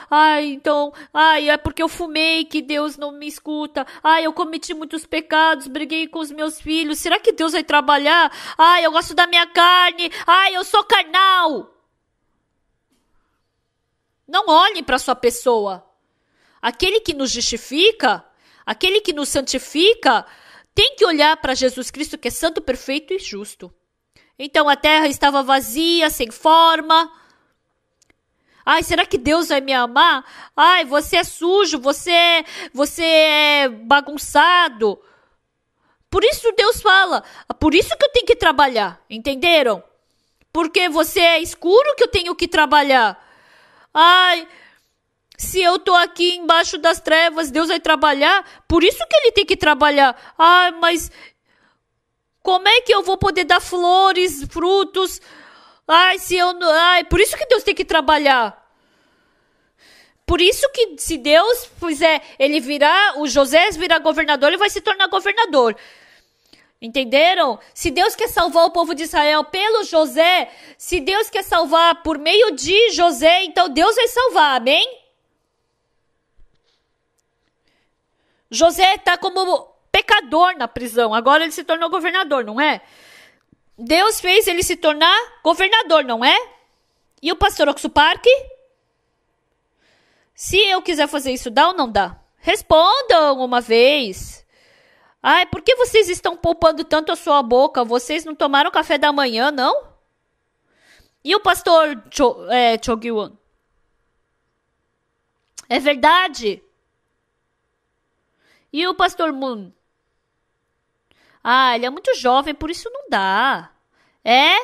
é porque eu fumei que Deus não me escuta, eu cometi muitos pecados, briguei com os meus filhos, será que Deus vai trabalhar? Eu gosto da minha carne, eu sou carnal. Não olhe para sua pessoa. Aquele que nos justifica, aquele que nos santifica, tem que olhar para Jesus Cristo que é santo, perfeito e justo. Então a terra estava vazia, sem forma. Será que Deus vai me amar? Você é sujo, você é bagunçado. Por isso Deus fala, por isso que eu tenho que trabalhar, entenderam? Porque você é escuro que eu tenho que trabalhar. Se eu tô aqui embaixo das trevas, Deus vai trabalhar, por isso que Ele tem que trabalhar. Mas como é que eu vou poder dar flores, frutos? Por isso que Deus tem que trabalhar. Por isso que se Deus fizer o José virar governador, ele vai se tornar governador. Entenderam? Se Deus quer salvar o povo de Israel pelo José, se Deus quer salvar por meio de José, então Deus vai salvar, amém? José está como pecador na prisão, agora ele se tornou governador, não é? Deus fez ele se tornar governador, não é? E o pastor Oxupark? Se eu quiser fazer isso, dá ou não dá? Respondam uma vez. Ai, por que vocês estão poupando tanto a sua boca? Vocês não tomaram café da manhã, não? E o pastor Cho Gi-won? É verdade? E o pastor Moon? Ah, ele é muito jovem, por isso não dá. É?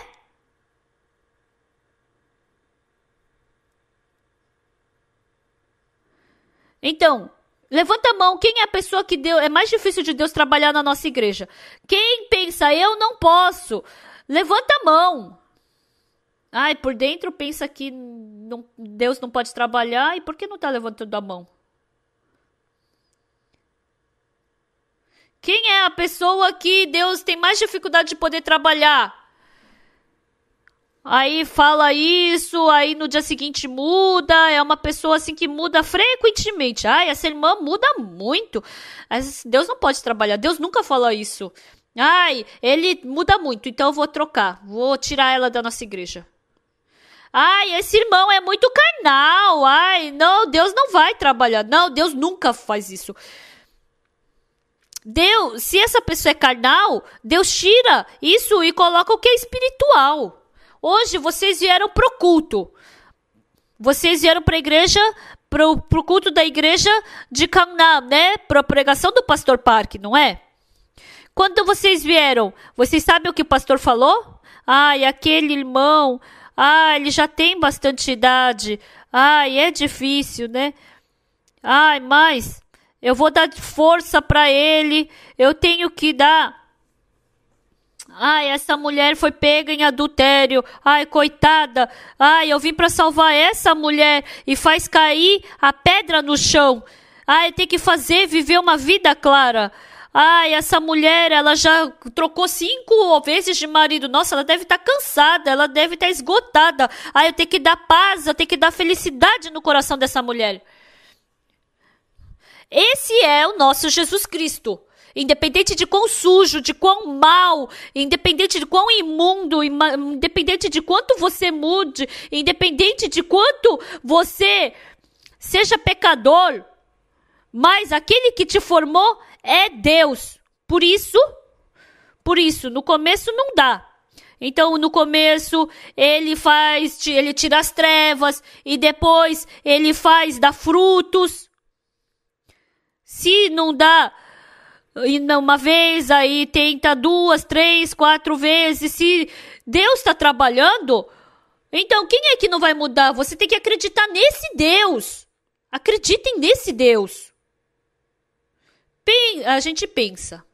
Então, levanta a mão. Quem é a pessoa que Deus... É mais difícil de Deus trabalhar na nossa igreja? Quem pensa, eu não posso? Levanta a mão. Ai, por dentro pensa que Deus não pode trabalhar. E por que não está levantando a mão? Quem é a pessoa que Deus tem mais dificuldade de poder trabalhar? Aí fala isso, aí no dia seguinte muda, é uma pessoa assim que muda frequentemente. Ai, essa irmã muda muito. Deus não pode trabalhar, Deus nunca fala isso. Ai, ele muda muito, então eu vou trocar, vou tirar ela da nossa igreja. Ai, esse irmão é muito carnal, ai, não, Deus não vai trabalhar. Não, Deus nunca faz isso. Deus, se essa pessoa é carnal, Deus tira isso e coloca o que é espiritual. Hoje vocês vieram pro culto. Vocês vieram para a igreja, pro culto da igreja de Gangnam, né? Para a pregação do pastor Park, não é? Quando vocês vieram, vocês sabem o que o pastor falou? Ai, aquele irmão, ele já tem bastante idade. Ai, é difícil, né? Ai, mas eu vou dar força para ele. Eu tenho que dar. Ai, essa mulher foi pega em adultério. Ai, coitada. Ai, eu vim para salvar essa mulher e faz cair a pedra no chão. Ai, tem que viver uma vida clara. Ai, essa mulher, ela já trocou 5 vezes de marido. Nossa, ela deve estar cansada, ela deve estar esgotada. Ai, eu tenho que dar paz, eu tenho que dar felicidade no coração dessa mulher. Esse é o nosso Jesus Cristo. Independente de quão sujo, de quão mal, independente de quão imundo, independente de quanto você mude, independente de quanto você seja pecador, mas aquele que te formou é Deus. Por isso, no começo não dá. Então, no começo, ele tira as trevas e depois ele dá frutos. Se não dá uma vez, aí tenta 2, 3, 4 vezes. Se Deus está trabalhando, então quem é que não vai mudar? Você tem que acreditar nesse Deus. Acreditem nesse Deus. A gente pensa.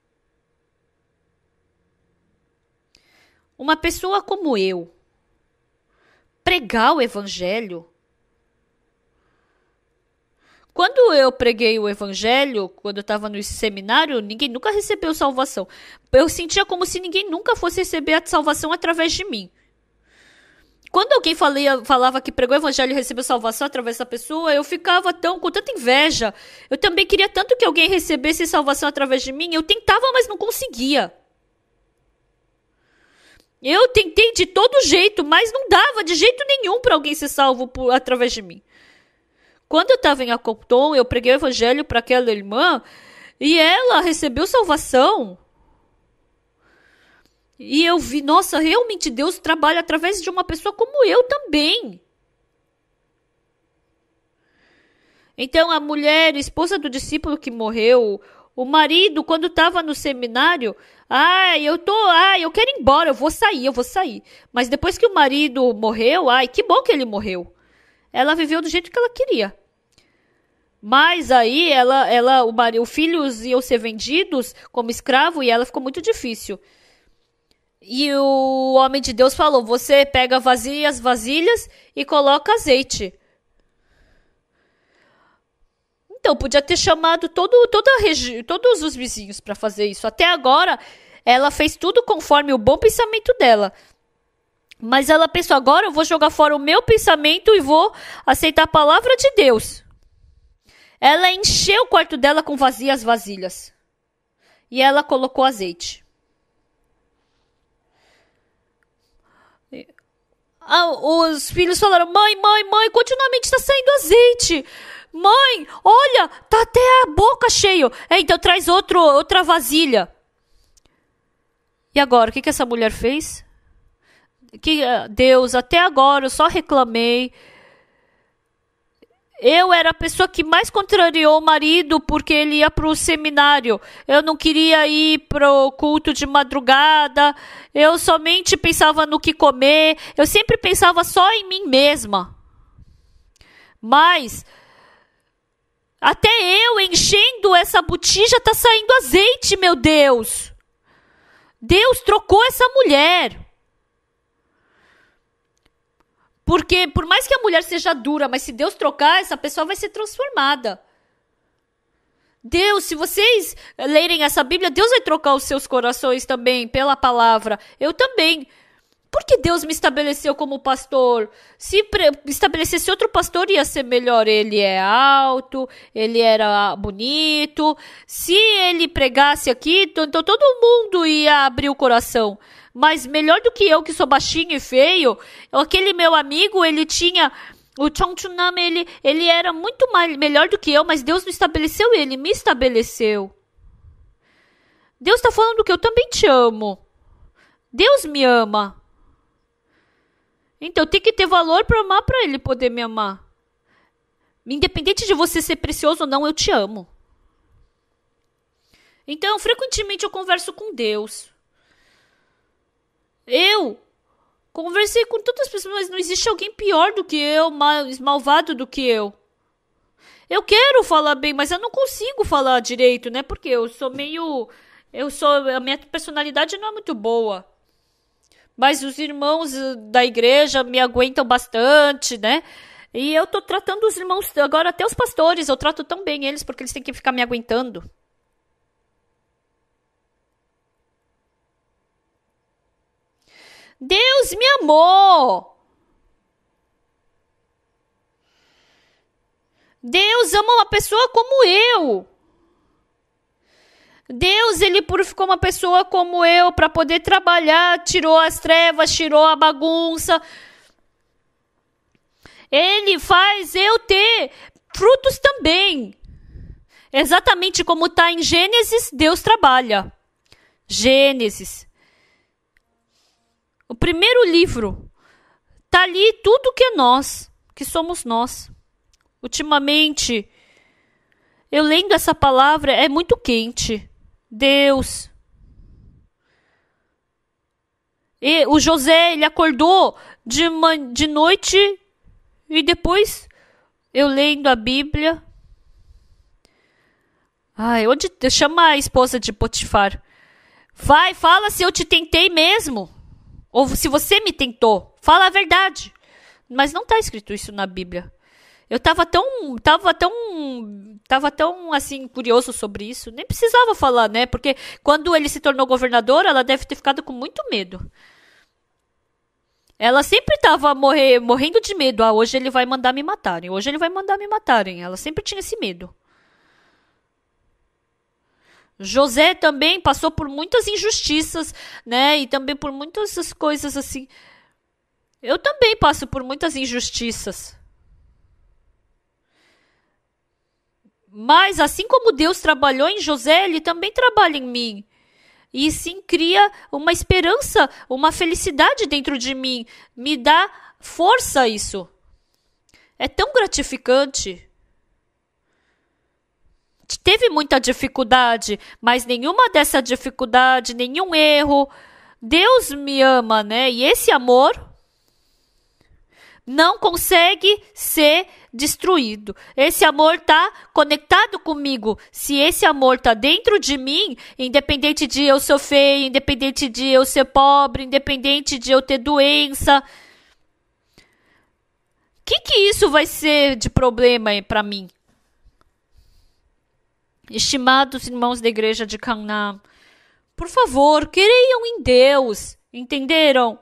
Uma pessoa como eu, pregar o evangelho. Quando eu preguei o evangelho, quando eu estava no seminário, ninguém nunca recebeu salvação. Eu sentia como se ninguém nunca fosse receber a salvação através de mim. Quando alguém falava que pregou o evangelho e recebeu salvação através da pessoa, eu ficava com tanta inveja. Eu também queria tanto que alguém recebesse salvação através de mim. Eu tentava, mas não conseguia. Eu tentei de todo jeito, mas não dava de jeito nenhum para alguém ser salvo através de mim. Quando eu estava em Akoton, eu preguei o evangelho para aquela irmã e ela recebeu salvação. E eu vi, nossa, realmente Deus trabalha através de uma pessoa como eu também. Então a mulher, esposa do discípulo que morreu, o marido, quando estava no seminário, eu quero ir embora, eu vou sair. Mas depois que o marido morreu, que bom que ele morreu. Ela viveu do jeito que ela queria. Mas aí os filhos iam ser vendidos como escravo e ela ficou muito difícil. E o homem de Deus falou: você pega vasilhas e coloca azeite. Então podia ter chamado todos os vizinhos para fazer isso. Até agora ela fez tudo conforme o bom pensamento dela. Mas ela pensou: agora eu vou jogar fora o meu pensamento e vou aceitar a palavra de Deus. Ela encheu o quarto dela com vasilhas. E ela colocou azeite. Os filhos falaram: mãe, continuamente está saindo azeite. Mãe, olha, tá até a boca cheio. Então traz outra vasilha. E agora, o que essa mulher fez? Deus, até agora eu só reclamei. Eu era a pessoa que mais contrariou o marido porque ele ia para o seminário. Eu não queria ir para o culto de madrugada. Eu somente pensava no que comer. Eu sempre pensava só em mim mesma. Mas até eu enchendo essa botija tá saindo azeite, meu Deus. Deus trocou essa mulher. Porque por mais que a mulher seja dura, mas se Deus trocar, essa pessoa vai ser transformada. Deus, se vocês lerem essa Bíblia, Deus vai trocar os seus corações também pela palavra. Eu também. Por que Deus me estabeleceu como pastor? Se estabelecesse outro pastor, ia ser melhor. Ele é alto, ele era bonito. Se ele pregasse aqui, então todo mundo ia abrir o coração. Mas melhor do que eu, que sou baixinho e feio, aquele meu amigo, ele tinha... O Chongchunam, ele era muito melhor do que eu, mas Deus não estabeleceu ele, me estabeleceu. Deus está falando que eu também te amo. Deus me ama. Então, eu tenho que ter valor para amar, para ele poder me amar. Independente de você ser precioso ou não, eu te amo. Então, frequentemente eu converso com Deus. Eu conversei com todas as pessoas, mas não existe alguém pior do que eu, mais malvado do que eu. Eu quero falar bem, mas eu não consigo falar direito, né? Porque eu sou meio... a minha personalidade não é muito boa. Mas os irmãos da igreja me aguentam bastante, né? E eu tô tratando os irmãos, agora até os pastores, eu trato tão bem eles, porque eles têm que ficar me aguentando. Deus me amou. Deus ama uma pessoa como eu. Deus, ele purificou uma pessoa como eu para poder trabalhar, tirou as trevas, tirou a bagunça. Ele faz eu ter frutos também. Exatamente como está em Gênesis, Deus trabalha. Gênesis. O primeiro livro, tá ali tudo que é nós, que somos nós. Ultimamente, eu lendo essa palavra, é muito quente. Deus. E o José, ele acordou de noite e depois, eu lendo a Bíblia. Ai, chama a esposa de Potifar. Vai, fala se eu te tentei mesmo. Ou se você me tentou, fala a verdade. Mas não está escrito isso na Bíblia. Eu estava tão assim curioso sobre isso. Nem precisava falar, né? Porque quando ele se tornou governador, ela deve ter ficado com muito medo. Ela sempre estava morrendo de medo. Ah, hoje ele vai mandar me matarem. Hoje ele vai mandar me matarem. Ela sempre tinha esse medo. José também passou por muitas injustiças, né? E também por muitas coisas assim. Eu também passo por muitas injustiças. Mas assim como Deus trabalhou em José, ele também trabalha em mim. E sim cria uma esperança, uma felicidade dentro de mim. Me dá força isso. É tão gratificante. Teve muita dificuldade, mas nenhuma dessa dificuldade, nenhum erro. Deus me ama, né? E esse amor não consegue ser destruído. Esse amor está conectado comigo. Se esse amor está dentro de mim, independente de eu ser feio, independente de eu ser pobre, independente de eu ter doença, que isso vai ser de problema para mim? Estimados irmãos da igreja de Gangnam, por favor, creiam em Deus, entenderam?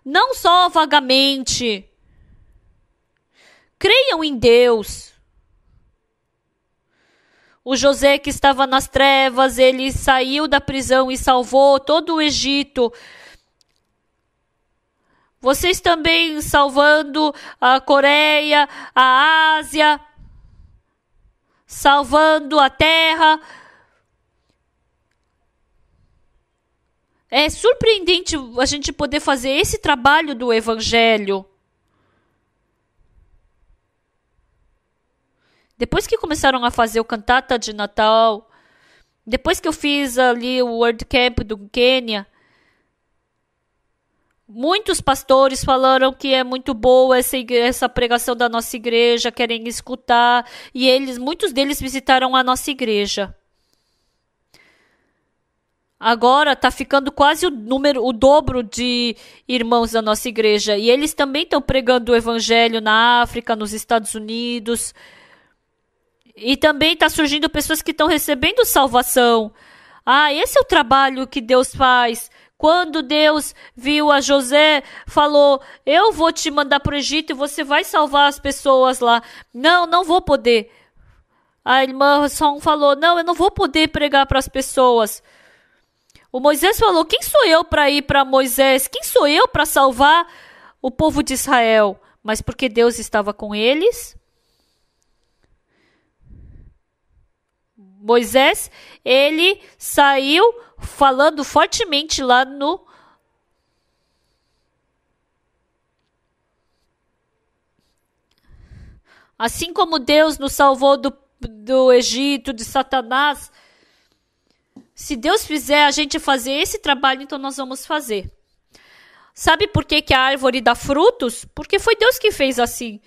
Não só vagamente. Creiam em Deus. O José que estava nas trevas, ele saiu da prisão e salvou todo o Egito. Vocês também salvando a Coreia, a Ásia. salvando a terra. É surpreendente a gente poder fazer esse trabalho do evangelho. Depois que começaram a fazer o cantata de Natal, depois que eu fiz ali o Word Camp do Quênia, muitos pastores falaram que é muito boa essa pregação da nossa igreja, querem escutar, e muitos deles visitaram a nossa igreja. Agora está ficando quase o dobro de irmãos da nossa igreja. E eles também estão pregando o evangelho na África, nos Estados Unidos. E também está surgindo pessoas que estão recebendo salvação. Esse é o trabalho que Deus faz. Quando Deus viu a José, falou, eu vou te mandar para o Egito e você vai salvar as pessoas lá. Não, não vou poder. A irmã Som falou, não, eu não vou poder pregar para as pessoas. O Moisés falou, quem sou eu para ir para Moisés? Quem sou eu para salvar o povo de Israel? Mas porque Deus estava com eles, Moisés, ele saiu falando fortemente lá no... Assim como Deus nos salvou do Egito, de Satanás, se Deus fizer a gente fazer esse trabalho, então nós vamos fazer. Sabe por que a árvore dá frutos? Porque foi Deus que fez assim.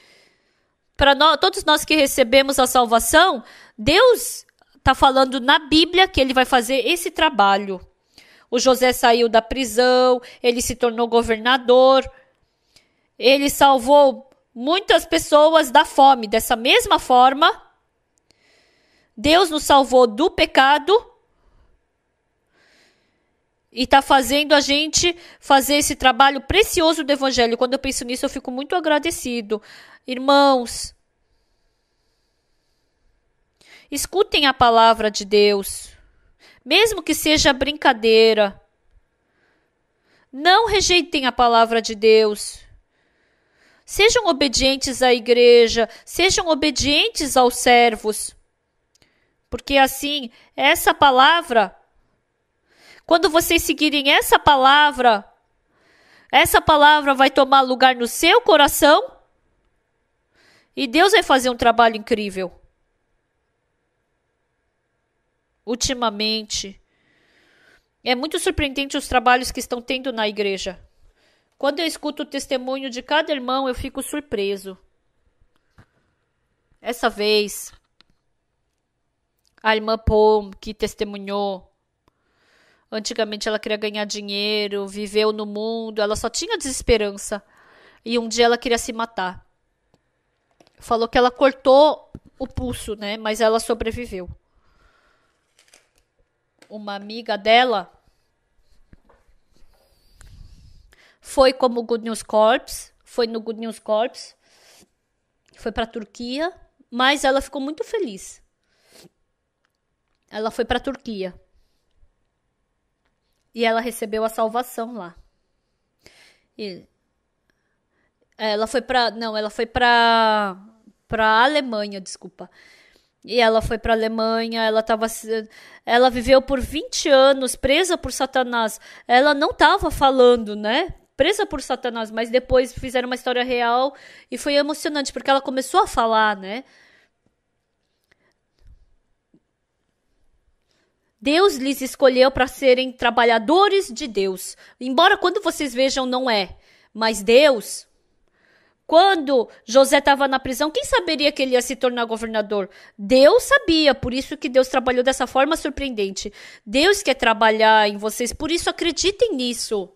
Para todos nós que recebemos a salvação, Deus está falando na Bíblia que ele vai fazer esse trabalho. O José saiu da prisão, ele se tornou governador, ele salvou muitas pessoas da fome. Dessa mesma forma, Deus nos salvou do pecado e está fazendo a gente fazer esse trabalho precioso do evangelho. Quando eu penso nisso, eu fico muito agradecido. Irmãos, escutem a palavra de Deus, mesmo que seja brincadeira. Não rejeitem a palavra de Deus. Sejam obedientes à igreja, sejam obedientes aos servos. Porque assim, essa palavra, quando vocês seguirem essa palavra vai tomar lugar no seu coração e Deus vai fazer um trabalho incrível. Ultimamente, é muito surpreendente os trabalhos que estão tendo na igreja. Quando eu escuto o testemunho de cada irmão, eu fico surpreso. Essa vez, a irmã Pom, que testemunhou, antigamente ela queria ganhar dinheiro, viveu no mundo, ela só tinha desesperança. E um dia ela queria se matar. Falou que ela cortou o pulso, né? Mas ela sobreviveu. Uma amiga dela foi como Good News Corps, foi no Good News Corps, foi para a Turquia, mas ela ficou muito feliz. Ela foi para a Turquia. E ela recebeu a salvação lá. Ela foi para a Alemanha, desculpa. E ela foi para a Alemanha, ela viveu por 20 anos presa por Satanás. Ela não estava falando, né? Presa por Satanás, mas depois fizeram uma história real e foi emocionante, porque ela começou a falar, né? Deus lhes escolheu para serem trabalhadores de Deus. Embora quando vocês vejam não é. Mas Deus, quando José estava na prisão, quem saberia que ele ia se tornar governador? Deus sabia, por isso que Deus trabalhou dessa forma surpreendente. Deus quer trabalhar em vocês, por isso acreditem nisso.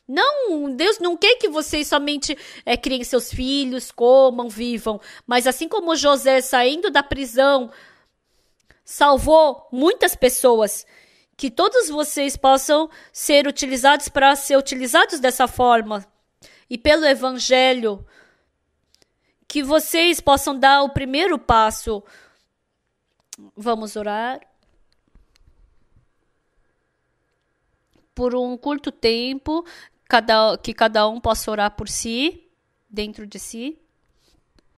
Não, Deus não quer que vocês somente criem seus filhos, comam, vivam. Mas assim como José saindo da prisão salvou muitas pessoas, que todos vocês possam ser utilizados para ser utilizados dessa forma. E pelo evangelho, que vocês possam dar o primeiro passo. Vamos orar. Por um curto tempo, que cada um possa orar por si, dentro de si.